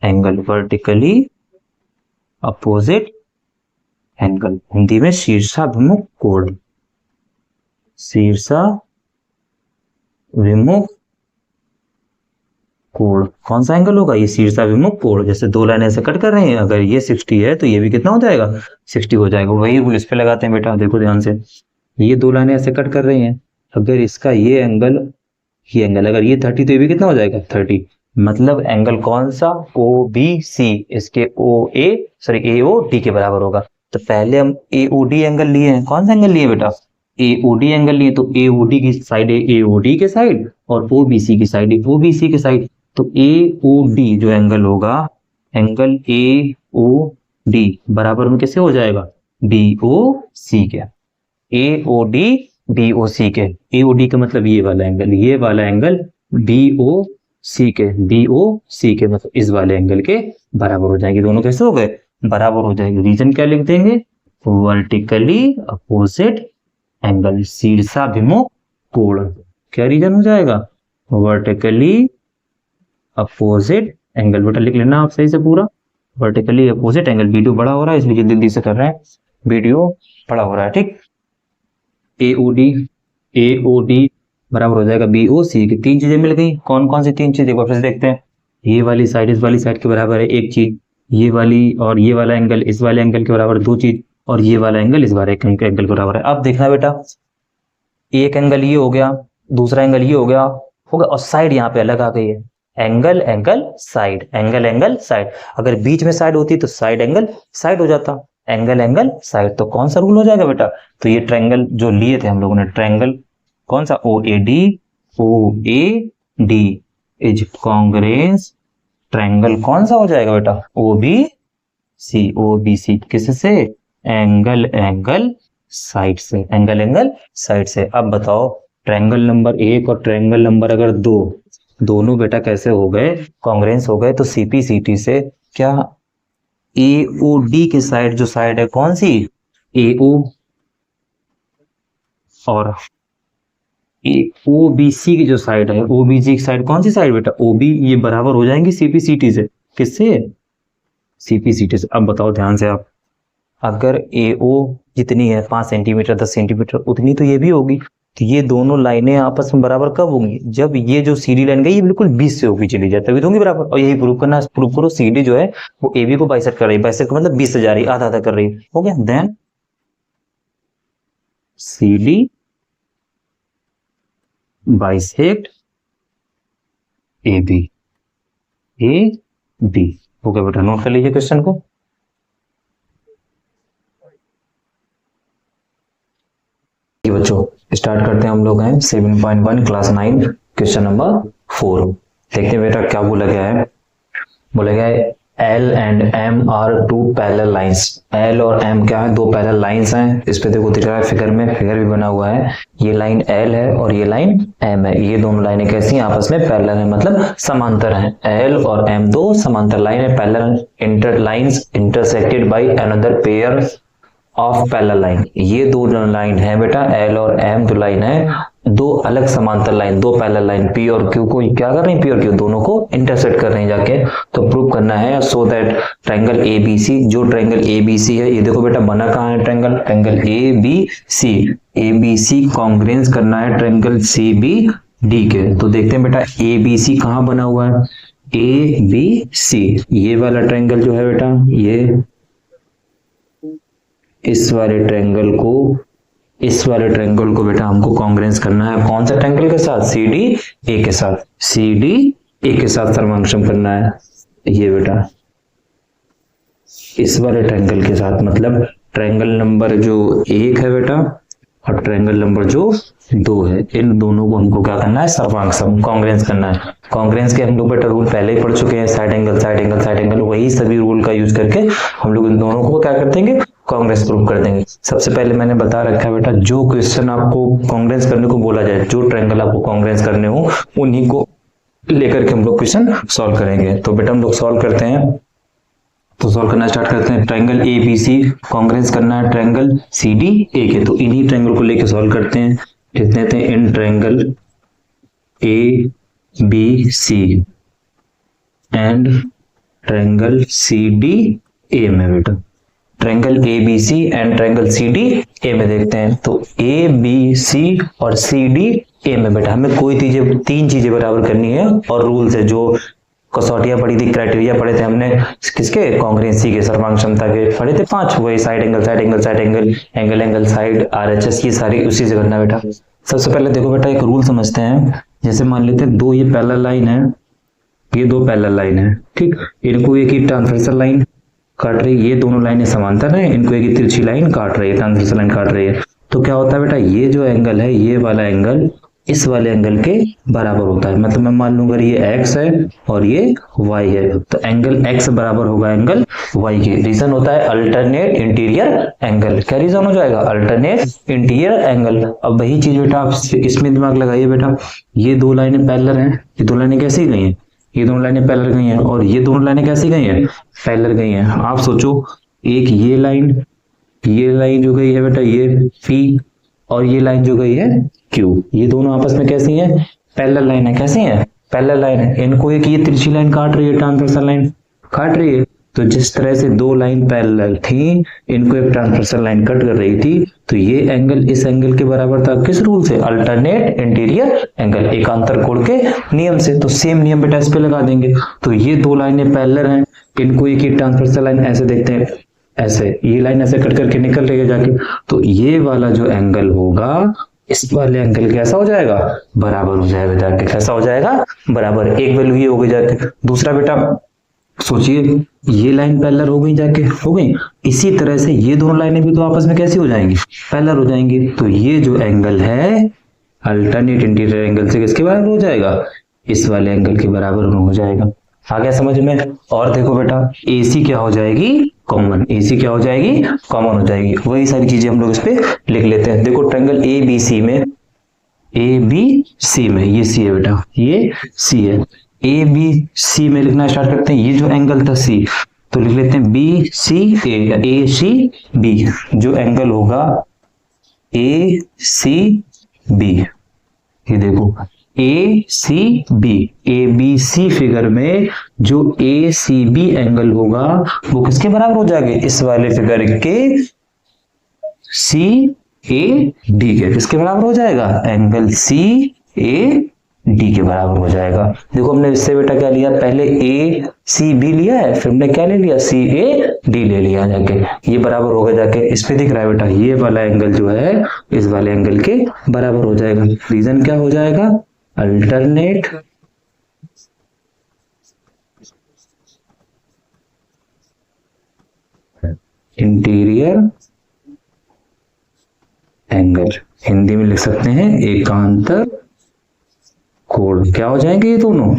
angle, vertically opposite angle, Hindi में शीर्षाभिमुख कोण, शीर्षाभिमुख कोण कौन सा एंगल होगा, ये शीर्षाभिमुख कोण। जैसे दो लाइन ऐसे कट कर रहे हैं, अगर ये 60 है तो ये भी कितना हो जाएगा 60 हो जाएगा। वही रूल इस पे लगाते हैं बेटा, देखो ध्यान से, ये दो लाइनें ऐसे कट कर रही हैं, अगर इसका ये एंगल अगर ये 30 तो ये भी कितना हो जाएगा 30, मतलब एंगल कौन सा ओ बी सी इसके ए ओ डी के बराबर होगा। तो पहले हम ए ओ डी एंगल लिए हैं, कौन सा एंगल लिए बेटा ए ओ डी एंगल लिए, तो ए ओ डी की साइड है ए ओ डी के साइड और ओ बी सी की साइड है ओ बी सी के साइड। तो ए ओ डी जो एंगल होगा, एंगल ए ओ डी बराबर में कैसे हो जाएगा बी ओ सी के, ए ओ डी बी ओ सी के, ए ओ डी का मतलब ये वाला एंगल बी ओ सी के, बी ओ सी के मतलब इस वाले एंगल के बराबर हो जाएंगे। दोनों कैसे हो गए बराबर हो जाएंगे। रीजन क्या लिख देंगे, वर्टिकली अपोजिट एंगल, शीर्षाभिमुख कोण। क्या रीजन हो जाएगा, वर्टिकली अपोजिट एंगल। बेटा लिख लेना आप सही से पूरा, वर्टिकली अपोजिट एंगल। वीडियो बड़ा हो रहा है इसलिए जल्दी जल्दी से कर रहे हैं, वीडियो बड़ा हो रहा है, ठीक। ए ओ डी बराबर हो जाएगा बी ओ सी की। तीन चीजें मिल गई, कौन कौन सी तीन चीजें, वापस देखते हैं। ये वाली साइड इस वाली साइड के बराबर है एक चीज, ये वाली और ये वाला एंगल इस वाले एंगल के बराबर दो चीज, और ये वाला एंगल इस वाले एंगल के बराबर है। अब देखना बेटा, एक एंगल ये हो गया, दूसरा एंगल ये हो गया और साइड यहाँ पे अलग आ गई है। Angle angle side, angle angle side. अगर बीच में साइड होती तो साइड एंगल साइड हो जाता, एंगल एंगल साइड। तो कौन सा रूल हो जाएगा बेटा? तो ये ट्रायंगल जो लिए थे हम लोगों ने, ट्रायंगल कौन सा, O A D is congruence triangle, कौन सा हो जाएगा बेटा? ओ बी सी किससे? एंगल एंगल साइड से, एंगल एंगल साइड से। अब बताओ ट्रायंगल नंबर 1 और ट्रायंगल नंबर अगर 2 दोनों बेटा कैसे हो गए? कॉन्ग्रेंस हो गए। तो सीपीसीटी से क्या एओडी की साइड जो साइड है कौन सी? एओ, और ओबीसी की जो साइड है, ओबीसी की साइड कौन सी साइड बेटा? ओबी, ये बराबर हो जाएंगी सीपीसीटी से। किससे? सीपीसीटी से। अब बताओ ध्यान से आप, अगर एओ जितनी है 5 सेंटीमीटर 10 सेंटीमीटर उतनी तो ये भी होगी। तो ये दोनों लाइनें आपस में बराबर कब होंगी? जब ये जो सीडी लाइन गई ये बिल्कुल 20 से होगी चली जाए तभी तो होंगी बराबर। और यही प्रूव करना, प्रूव करो सीडी जो है वो एबी को बाइसेक्ट कर रही है, बाइसेक्ट मतलब 20 से जा रही है, आधा आधा कर रही है। हो गया। Then CD bisect A B हो गया बेटा। नोट कर लीजिए क्वेश्चन को। बच्चों स्टार्ट करते हैं हम लोग हैं 7.1 क्लास 9 क्वेश्चन नंबर 4। देखते हैं बेटा क्या बोला गया है। बोला गया है L and M are two parallel lines. L और M क्या है? दो पैरेलल लाइंस हैं। इस पे देखो दिख रहा है फिगर में, फिगर भी बना हुआ है। ये लाइन L है और ये लाइन M है। ये दोनों लाइनें कैसी हैं? आपस में पैरेलल हैं, मतलब समांतर हैं। L और M दो समांतर लाइन है, parallel inter lines intersected by another pair of parallel line. ये दो लाइन है बेटा, L और M जो लाइन है, दो अलग समांतर लाइन, दो पैरेलल लाइन P और Q को क्या कर रही है? P और Q दोनों को इंटरसेक्ट कर रहे हैं जाके। तो प्रूव करना है सो दैट ट्रायंगल ABC, जो ट्रायंगल ABC है, ये देखो बेटा बना कहाँ है ट्रायंगल? ट्रायंगल ABC कॉन्ग्रेंस करना है ट्रायंगल CBD के। तो देखते हैं बेटा ABC कहाँ बना हुआ है? ABC, ये वाला ट्रायंगल जो है बेटा, ये इस वाले ट्रायंगल को बेटा हमको कॉन्ग्रेंस करना है। कौन सा ट्रायंगल के साथ? CDA के साथ, CDA के साथ सर्वंक्षम करना है ये बेटा इस वाले ट्रायंगल के साथ। मतलब ट्रायंगल नंबर जो 1 है बेटा और ट्रायंगल नंबर जो 2 है, इन दोनों को हमको क्या करना है? सर्वांगसम कॉन्ग्रेंस करना है। कॉन्ग्रेंस के हम लोग बेटा रूल पहले ही पढ़ चुके हैं, side angle side angle side angle, वही सभी रूल का यूज करके हम लोग इन दोनों को क्या कर देंगे? कांग्रेस प्रूव कर देंगे। सबसे पहले मैंने बता रखा है बेटा, जो क्वेश्चन आपको कांग्रेस करने को बोला जाए, जो ट्रायंगल आपको कांग्रेस करने हो, उन्हीं को लेकर के हम लोग क्वेश्चन सॉल्व करेंगे। तो बेटा हम लोग सॉल्व करते हैं। तो सॉल्व करना स्टार्ट करते हैं। ट्रायंगल ABC कांग्रेस करना है ट्रायंगल CDA के, तो इन्हीं ट्रायंगल को लेकर सॉल्व करते हैं। लिख देते हैं in triangle ABC and triangle CDA में बेटा, triangle ABC and triangle CDA में देखते हैं। तो ABC और CDA में बेटा हमें कोई तीन चीजें बराबर करनी है, और रूल्स है जो कसौटियां पढ़ी थी, क्राइटेरिया पढ़े थे हमने किसके? कांग्रेंसी के, सर्वांगक्षमता के पढ़े थे 5, वही side angle side angle side angle, angle angle side, RHS, ये सारी उसी से करना बेटा। सबसे पहले देखो बेटा एक रूल समझते हैं। जैसे मान लेते हैं दो ये पैरेलल लाइन है, ये दो पैरेलल लाइन है, ठीक, इनको एक ही ट्रांसवर्सल लाइन काट रही है, ये दोनों लाइनें समांतर हैं, इनको एक ही तिरछी लाइन काट रही है, ट्रांसवर्सल लाइन काट रही है। तो क्या होता है बेटा, ये जो एंगल है, ये वाला एंगल इस वाले एंगल के बराबर होता है। मतलब मैं मान लूंगा ये x है और ये y है, तो एंगल x बराबर होगा एंगल y के। रीजन होता है अल्टरनेट इंटीरियर एंगल। क्या रीजन हो जाएगा? Alternate interior angle. अब वही चीज बेटा आप इसमें दिमाग लगाइए बेटा, ये दो लाइनें पैरेलल हैं, ये दो लाइनें कैसी गई हैं? ये दोनों लाइनें पैरेलल गई हैं, और ये दोनों लाइनें कैसी गई हैं? पैरेलल गई हैं। आप सोचो, एक ये लाइन जो गई है बेटा ये P, और ये लाइन जो गई है Q, ये दोनों आपस में कैसी हैं? पैरेलल लाइन है। कैसी हैं? पैरेलल लाइन है। इनको एक ये तिरछी लाइन काट रही है, ट्रांसवर्सल लाइन काट रही है। तो जिस तरह से दो लाइन पैरेलल थी, इनको एक ट्रांसवर्सल लाइन कट कर रही थी, तो ये एंगल इस एंगल के बराबर था। किस रूल से? अल्टरनेट इंटीरियर एंगल, एकांतर कोण के नियम से। तो सेम नियम बेटा इस पे लगा देंगे। तो ये दो लाइनें पैरेलल हैं, इनको एक ही ट्रांसवर्सल लाइन, ऐसे देखते हैं, ऐसे ये लाइन ऐसे कट करके निकल रही है जाके, तो ये वाला जो एंगल होगा इस वाले एंगल कैसा हो जाएगा, बराबर हो जाएगा जाके, कैसा हो जाएगा, बराबर। एक वैल्यू ये हो गई जाके। दूसरा बेटा सोचिए, ये लाइन पैरेलल हो गई जाके, हो गई। इसी तरह से ये दोनों लाइनें भी तो आपस में कैसी हो जाएंगी, पैरेलल हो जाएंगी। तो ये जो एंगल है अल्टरनेट इंटीरियर एंगल से किसके बराबर हो जाएगा, इस वाले एंगल के बराबर हो जाएगा। आ गया समझ में। और देखो बेटा AC क्या हो जाएगी, कॉमन। AC क्या हो जाएगी, कॉमन हो जाएगी। वही सारी चीजें हम लोग इस पे लिख लेते हैं। देखो ट्रायंगल ABC में, ABC में ये C है बेटा, ये C है। ABC में लिखना स्टार्ट करते हैं। ये जो एंगल था C, तो लिख लेते हैं BCA या ACB। जो एंगल होगा ACB, ये देखो ACB, ABC फिगर में जो ACB एंगल होगा वो किसके बराबर हो जाएगा, इस वाले फिगर के CAD के किसके बराबर हो जाएगा, एंगल CAD के बराबर हो जाएगा। देखो हमने इससे बेटा क्या लिया, पहले ACB लिया है, फिर हमने क्या ले लिया, CAD ले लिया जाके, ये बराबर हो गया जाके। इस पे दिख रहा है बेटा ये वाला एंगल जो है इस वाले एंगल के बराबर हो जाएगा। रीजन क्या हो जाएगा, अल्टरनेट इंटीरियर एंगल, हिंदी में लिख सकते हैं एकांतर कोण। क्या हो जाएंगे ये दोनों,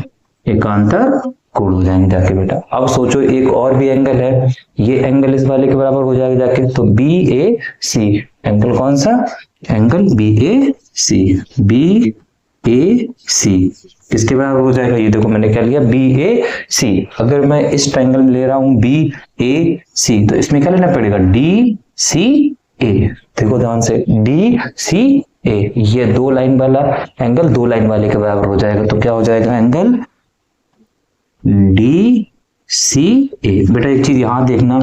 एकांतर कोण हो जाएंगे जाके बेटा। अब सोचो एक और भी एंगल है, ये एंगल इस वाले के बराबर हो जाएगा जाके, तो BAC एंगल कौन सा, एंगल BAC, BAC किसके बराबर हो जाएगा, ये देखो मैंने क्या लिया, BAC। अगर मैं इस ट्रायंगल में ले रहा हूं BAC, तो इसमें क्या लेना पड़ेगा, DCA। देखो ध्यान से, DCA, ये दो लाइन वाला एंगल दो लाइन वाले के बराबर हो जाएगा। तो क्या हो जाएगा, एंगल DCA। बेटा एक चीज यहां देखना,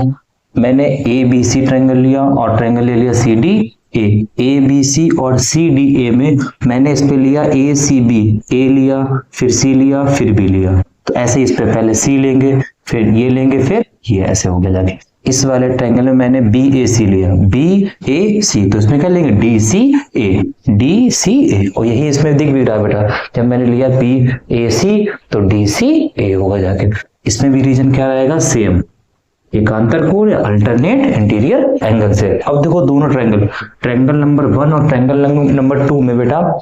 मैंने ABC ट्रायंगल लिया और ट्रायंगल ले लिया CDA। ABC और CDA में मैंने इस पे लिया ACB, A लिया, फिर C लिया, फिर B लिया। तो ऐसे इस पे पहले C लेंगे, फिर ये लेंगे, फिर ये, ऐसे हो गया जाके। इस वाले ट्रायंगल में मैंने BAC लिया, BAC, तो इसमें क्या लेंगे, DCA। और यही इसमें दिख भी रहा है बेटा, जब मैंने लिया BAC तो DCA होगा जाके। इसमें भी रीजन क्या रहेगा, सेम, एकांतर कोण या अल्टरनेट इंटीरियर एंगल से। अब देखो दोनों ट्रायंगल नंबर 1 और ट्रायंगल नंबर 2 में बेटा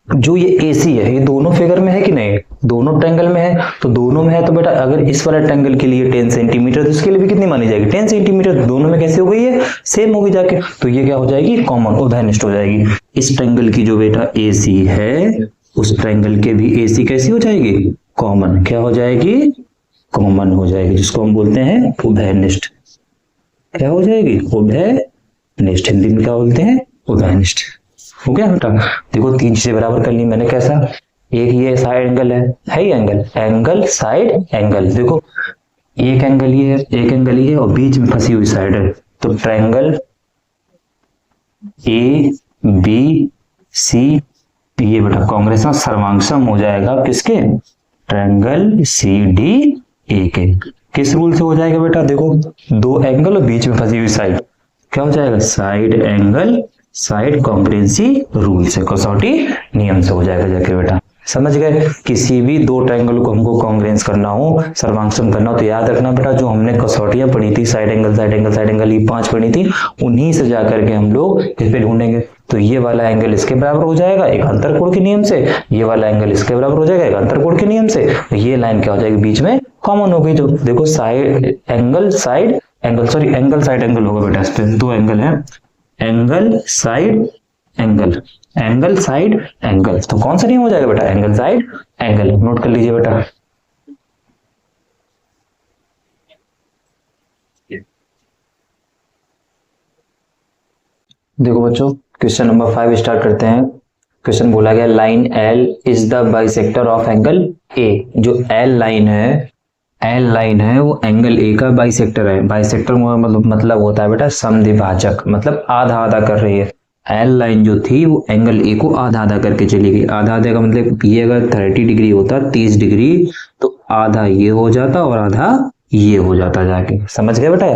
जो ये AC है, ये दोनों फिगर में है कि नहीं, दोनों ट्रायंगल में है। तो दोनों में है तो बेटा अगर इस वाले ट्रायंगल के लिए 10 सेंटीमीटर, तो इसके लिए भी कितनी मानी जाएगी, 10 सेंटीमीटर। दोनों में कैसे हो गई है, सेम होगी जाके। तो ये क्या हो जाएगी, कॉमन, उभयनिष्ठ हो जाएगी। इस ट्रायंगल की जो बेटा AC है, उस ट्रायंगल के भी AC कैसी हो जाएगी, कॉमन। क्या हो जाएगी, कॉमन हो जाएगी, जिसको हम बोलते हैं उभयनिष्ठ। क्या हो जाएगी, उभयनिष्ठ। हिंदी में क्या बोलते हैं, उभयनिष्ठ। हो गया बेटा। देखो तीन चीजें बराबर कर ली मैंने। कैसा, एक ये साइड एंगल है ही एंगल साइड एंगल। देखो एक एंगल ये है, एक एंगल ये है, और बीच में फंसी हुई साइड है। तो ट्रायंगल ABC, ये बेटा कांग्रेस में सर्वांगसम हो जाएगा किसके, ट्रायंगल CDA के। किस रूल से हो जाएगा बेटा, देखो दो एंगल और बीच में फंसी हुई साइड, क्या हो जाएगा, side angle side congruency rule से, कसौटी नियम से हो जाएगा जाके बेटा। समझ गए। किसी भी दो ट्रायंगल को हमको कॉन्ग्रुएंस करना हो, सर्वांगसम करना हो, तो याद रखना बेटा जो हमने कसौटियां पढ़ी थी, side angle side angle side angle, ये 5 पढ़ी थी, उन्हीं से जाकर के हम लोग इस पे ढूंढेंगे। तो ये वाला एंगल इसके बराबर हो जाएगा एकांतर कोण के नियम से, ये वाला एंगल इसके बराबर हो जाएगा एकांतर कोण के नियम से। तो ये लाइन क्या हो जाएगी, बीच में कॉमन हो गई। जो देखो side angle side angle, sorry angle side angle होगा बेटा। इस पे दो एंगल है, angle side angle, angle side angle. तो कौन सा नियम हो जाएगा बेटा, एंगल साइड एंगल। नोट कर लीजिए बेटा। देखो बच्चों क्वेश्चन नंबर 5 स्टार्ट करते हैं। क्वेश्चन बोला गया line L is the bisector of angle A। जो L लाइन है वो एंगल A का बाइसेक्टर है। बाइसेक्टर मतलब होता है बेटा समद्विभाजक, मतलब आधा आधा कर रही है। L लाइन जो थी वो एंगल A को आधा आधा करके चली गई। आधा आधा का मतलब ये अगर 30 डिग्री होता 30 डिग्री, तो आधा ये हो जाता और आधा ये हो जाता जाके, समझ गए बेटा।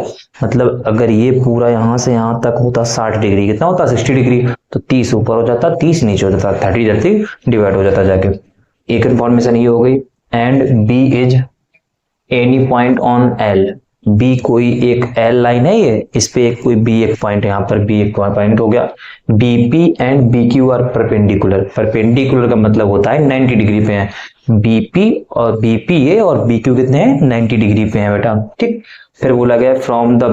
मतलब अगर ये पूरा यहाँ से यहाँ तक होता 60 डिग्री, कितना होता 60 डिग्री, तो 30 ऊपर हो जाता, 30 नीचे हो जाता, 30 डिवाइड हो जाता जाके। एक इन्फॉर्मेशन ये हो गई। And B is any point on L, B कोई एक एल लाइन है, ये इस पे एक कोई बी एक पॉइंट, यहाँ पर बी एक पॉइंट हो गया। BP and BQ are perpendicular, perpendicular का मतलब होता है 90 डिग्री पे है। बीपी और बीपी ये और बीक्यू कितने हैं, 90 डिग्री पे हैं बेटा, ठीक। फिर बोला गया फ्रॉम द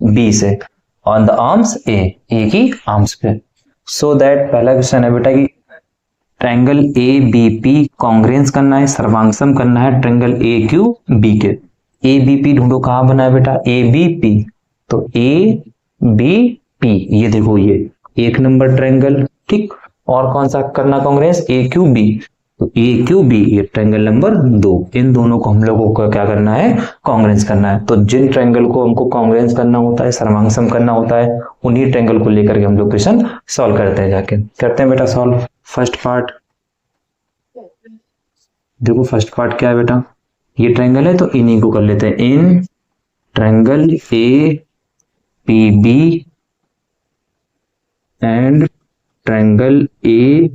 बी से ऑन द आर्म्स ए की आर्म्स पे, सो दैट पहला क्वेश्चन है बेटा कि triangle A B P congruence करना है, सर्वांगसम करना है ट्रायंगल ए क्यू बी के। ए बी पी ढूंढो, कहां बना है बेटा, ए बी पी, तो ए बी पी ये देखो ये एक नंबर ट्रायंगल, ठीक। और कौन सा करना कॉन्ग्रेंस, ए क्यू बी, तो ए क्यू बी ये ट्रायंगल नंबर 2, इन दोनों को हम लोगों को क्या करना है, कॉन्ग्रेंस करना है। तो जिन ट्रायंगल को हमको कॉन्ग्रेंस करना होता है, सर्वांगसम करना होता है, उन्हीं ट्रायंगल को लेकर के हम लोग क्वेश्चन सॉल्व करते हैं, जाके करते हैं बेटा सॉल्व। फर्स्ट पार्ट देखो, फर्स्ट पार्ट क्या है बेटा, ये ट्रायंगल है तो इन्हीं को कर लेते हैं। In triangle A P B and triangle A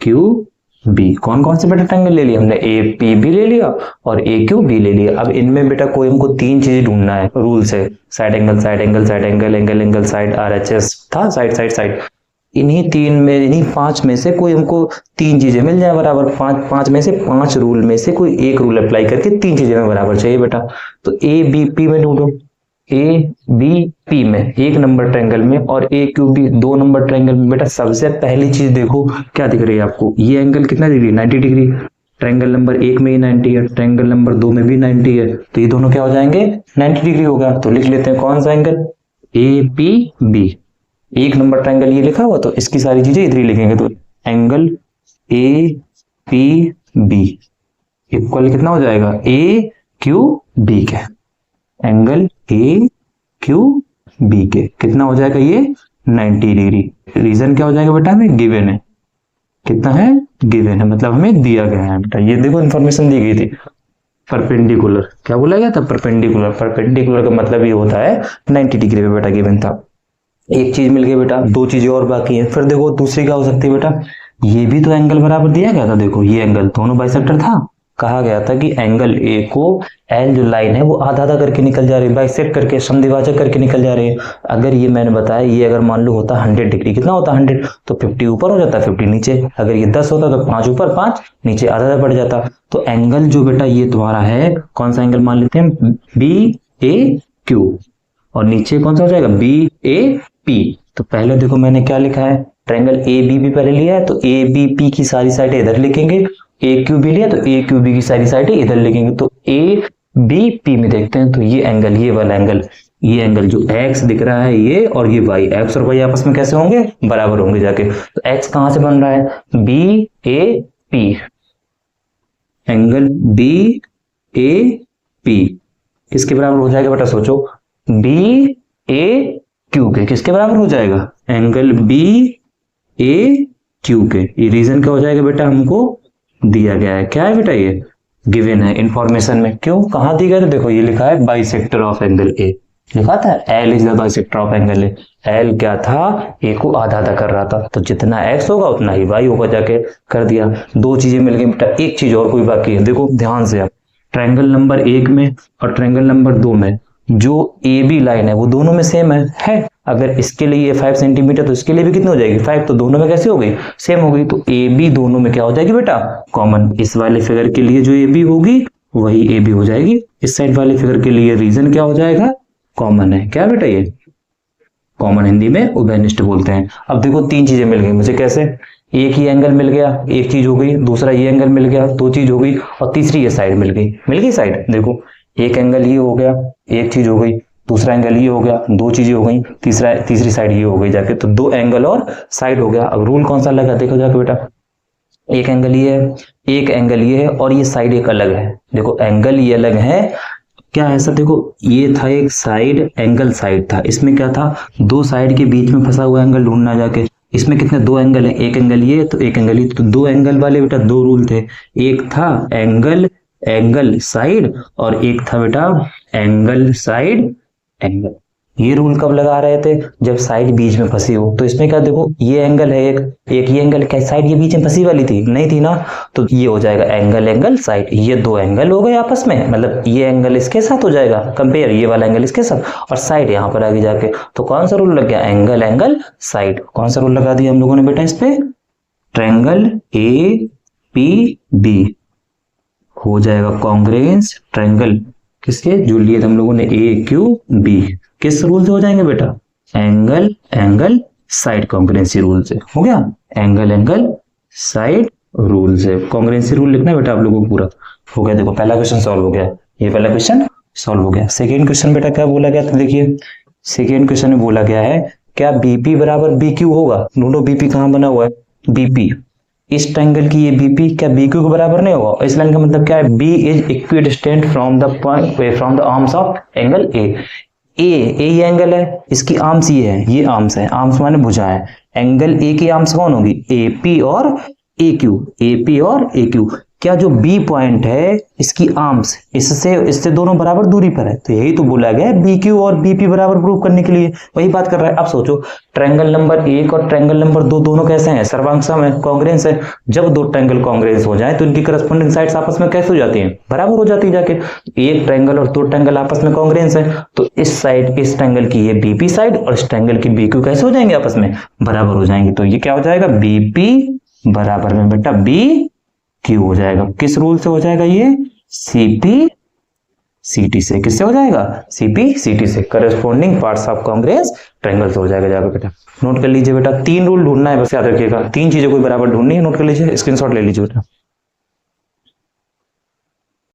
Q B, कौन कौन से बेटा ट्रायंगल ले लिया हमने, ए पी बी ले लिया और ए क्यू बी ले लिया। अब इनमें बेटा कोई हमको 3 चीजें ढूंढना है, रूल से, side angle side angle side angle angle angle side, RHS था, साइड साइड साइड, इन्हीं 3 में, इन्हीं 5 में से कोई हमको 3 चीजें मिल जाए बराबर, 5 में से 5 रूल में से कोई एक रूल अप्लाई करके 3 चीजें में बराबर चाहिए बेटा। तो ए बी पी में ढूंढो, ए बी पी में एक नंबर ट्रायंगल में और ए क्यू बी 2 नंबर ट्रायंगल में बेटा सबसे पहली चीज देखो क्या दिख रही है आपको, ये एंगल कितना डिग्री, 90 डिग्री। ट्रायंगल नंबर 1 में ही 90 है, ट्रायंगल नंबर 2 में भी 90 है, तो ये दोनों क्या हो जाएंगे, 90 डिग्री होगा। तो लिख लेते हैं कौन सा एंगल, ए पी बी, एक नंबर ट्रायंगल ये लिखा हुआ तो इसकी सारी चीजें इधर ही लिखेंगे। तो angle A P B equal कितना हो जाएगा, ए क्यू बी के, एंगल ए क्यू बी के कितना हो जाएगा, ये 90 डिग्री। रीजन क्या हो जाएगा बेटा, हमें गिवन है, कितना है, गिवन है, मतलब हमें दिया गया है बेटा। ये देखो इन्फॉर्मेशन दी गई थी, परपेंडिकुलर, क्या बोला गया था, परपेंडिकुलर। परपेंडिकुलर का मतलब ये होता है 90 डिग्री पे बेटा गिवन था। एक चीज मिल गई बेटा, 2 चीजें और बाकी है। फिर देखो दूसरी क्या हो सकती है बेटा, ये भी तो एंगल बराबर दिया गया था, देखो ये एंगल दोनों बाइसेक्टर था, कहा गया था कि एंगल ए को एल जो लाइन है वो आधा आधा करके निकल जा रही है, बाइसेक्ट करके, समद्विभाजक करके निकल जा रही है। अगर ये मैंने बताया, ये अगर मान लो होता 100 डिग्री, कितना होता 100, तो 50 ऊपर हो जाता, 50 नीचे। अगर ये 10 होता तो 5 ऊपर 5 नीचे, आधा आधा बढ़ जाता। तो एंगल जो बेटा ये तुम्हारा है, कौन सा एंगल मान लेते हैं, बी ए क्यू, और नीचे कौन सा हो जाएगा, बी ए पी। तो पहले देखो मैंने क्या लिखा है, ट्रायंगल ए बी भी पहले लिया है, तो ए बी पी की सारी साइडें इधर लिखेंगे, ए क्यू बी लिया तो ए क्यू बी की सारी साइडें इधर लिखेंगे। तो ए बी पी में देखते हैं, तो ये एंगल, ये वाला एंगल, ये एंगल जो एक्स दिख रहा है ये, और ये वाई, एक्स और वाई आपस में कैसे होंगे, बराबर होंगे जाके। तो एक्स कहां से बन रहा है, B A P, angle B A P किसके बराबर हो जाएगा बेटा, सोचो, बी ए क्यू के किसके बराबर हो जाएगा, एंगल बी ए क्यू के। ये रीजन क्या हो जाएगा बेटा, हमको दिया गया है, क्या है बेटा, ये गिवन है इंफॉर्मेशन में। क्यों, कहां दी गई, तो देखो ये लिखा है बाइसेक्टर ऑफ एंगल ए, लिखा था L is the bisector of angle A. L क्या था, ए को आधा आधा कर रहा था, तो जितना एक्स होगा उतना ही वाई होगा, जाके कर दिया। 2 चीजें मिल गई बेटा, एक चीज और कोई बाकी है, देखो ध्यान से आप, ट्रायंगल नंबर 1 में और ट्रायंगल नंबर 2 में जो ए बी लाइन है वो दोनों में सेम है। अगर इसके लिए ये 5 सेंटीमीटर तो इसके लिए भी कितनी हो जाएगी, 5, तो दोनों में कैसे हो गई, सेम हो गई। तो ए बी दोनों में क्या हो जाएगी बेटा, कॉमन। इस वाले फिगर के लिए जो ए बी होगी वही ए बी हो जाएगी, इस साइड वाले फिगर के लिए रीजन क्या हो जाएगा, कॉमन है। क्या बेटा, ये कॉमन हिंदी में उभयनिष्ठ बोलते हैं। अब देखो 3 चीजें मिल गई मुझे, कैसे, एक ही एंगल मिल गया, एक चीज हो गई, दूसरा ये एंगल मिल गया, 2 चीज हो गई, और तीसरी ये साइड मिल गई साइड। देखो एक एंगल ये हो गया, एक चीज हो गई, दूसरा एंगल ये हो गया, 2 चीजें हो गई, तीसरी साइड ये हो गई जाके, तो 2 एंगल और साइड हो गया। अब रूल कौन सा लगा, देखो जाके बेटा, एक एंगल ये है, एक एंगल ये है, और ये साइड एक अलग है। देखो एंगल ये अलग है, क्या है ऐसा, देखो ये था एक साइड, एंगल साइड था, इसमें क्या था, 2 साइड के बीच में फंसा हुआ एंगल ढूंढना जाके। इसमें कितने 2 एंगल है, एक एंगल ये तो एक एंगल ये, तो 2 एंगल वाले बेटा 2 रूल थे, एक था एंगल साइड और एक था बेटा एंगल साइड एंगल। ये रूल कब लगा रहे थे? जब साइड बीच में फंसी हो। तो इसमें क्या देखो, ये एंगल है एक ये एंगल, क्या साइड ये बीच में फंसी वाली थी? नहीं थी ना। तो ये हो जाएगा एंगल एंगल साइड। ये दो एंगल हो गए आपस में, मतलब ये एंगल इसके साथ हो जाएगा कंपेयर, ये वाला एंगल इसके साथ, और साइड यहाँ पर आगे जाके। तो कौन सा रूल लग गया? Angle angle side. कौन सा रूल लगा दिया हम लोगों ने बेटा इस पे? ट्रायंगल ए पी बी हो जाएगा कॉन्ग्रुएंस ट्रायंगल किसके? जो लिए थे हम लोगों ने ए क्यू बी। किस रूल से हो जाएंगे बेटा? Angle angle side congruency rule से। हो गया? एंगल एंगल साइड रूल से कॉन्ग्रुएंसी रूल लिखना है बेटा आप लोगों को पूरा। हो गया, देखो पहला क्वेश्चन सॉल्व हो गया, ये पहला क्वेश्चन सॉल्व हो गया। सेकेंड क्वेश्चन बेटा क्या बोला गया? तो देखिए सेकेंड क्वेश्चन में बोला गया है क्या बीपी बराबर बी क्यू होगा? दोनों बीपी कहां बना हुआ है? बीपी, इस ट्रायंगल की ये बीपी क्या बी क्यू के बराबर नहीं होगा? इस लाइन का मतलब क्या है? B is equidistant from the point from the arms of angle A. A ये एंगल है, इसकी आर्म्स ये है, ये आर्म्स है, आर्म्स माने भुजा है। एंगल ए की आर्म्स कौन होगी? एपी और ए क्यू, एपी और ए क्यू। क्या जो बी पॉइंट है इसकी आर्म्स इससे दोनों बराबर दूरी पर है, तो यही तो बोला गया है बी क्यू और बीपी बराबर प्रूव करने के लिए, वही बात कर रहा है। अब सोचो ट्रायंगल नंबर 1 और ट्रायंगल नंबर 2 दोनों कैसे हैं? सर्वांगसम है, कॉन्ग्रुएंस है। जब दो ट्रायंगल कॉन्ग्रुएंस हो जाए तो इनकी करस्पॉन्डिंग साइड्स आपस में कैसे हो जाती हैं? बराबर हो जाती है जाके। एक ट्रायंगल और दो ट्रायंगल आपस में कॉन्ग्रुएंस है, तो इस साइड इस ट्रायंगल की ये बीपी साइड और इस ट्रायंगल की बीक्यू कैसे हो जाएंगे? आपस में बराबर हो जाएंगे। तो ये क्या हो जाएगा? बीपी बराबर में बेटा बी क्यू हो जाएगा। किस रूल से हो जाएगा? ये सीपी सीटी से। किससे हो जाएगा? सीपी सीटी से। Corresponding parts of congruence triangle से हो जाएगा जाकर बेटा। नोट कर लीजिए बेटा, 3 रूल ढूंढना है बस, याद रखिएगा। 3 चीजें कोई बराबर ढूंढनी है, नोट कर लीजिए, स्क्रीनशॉट ले लीजिए बेटा।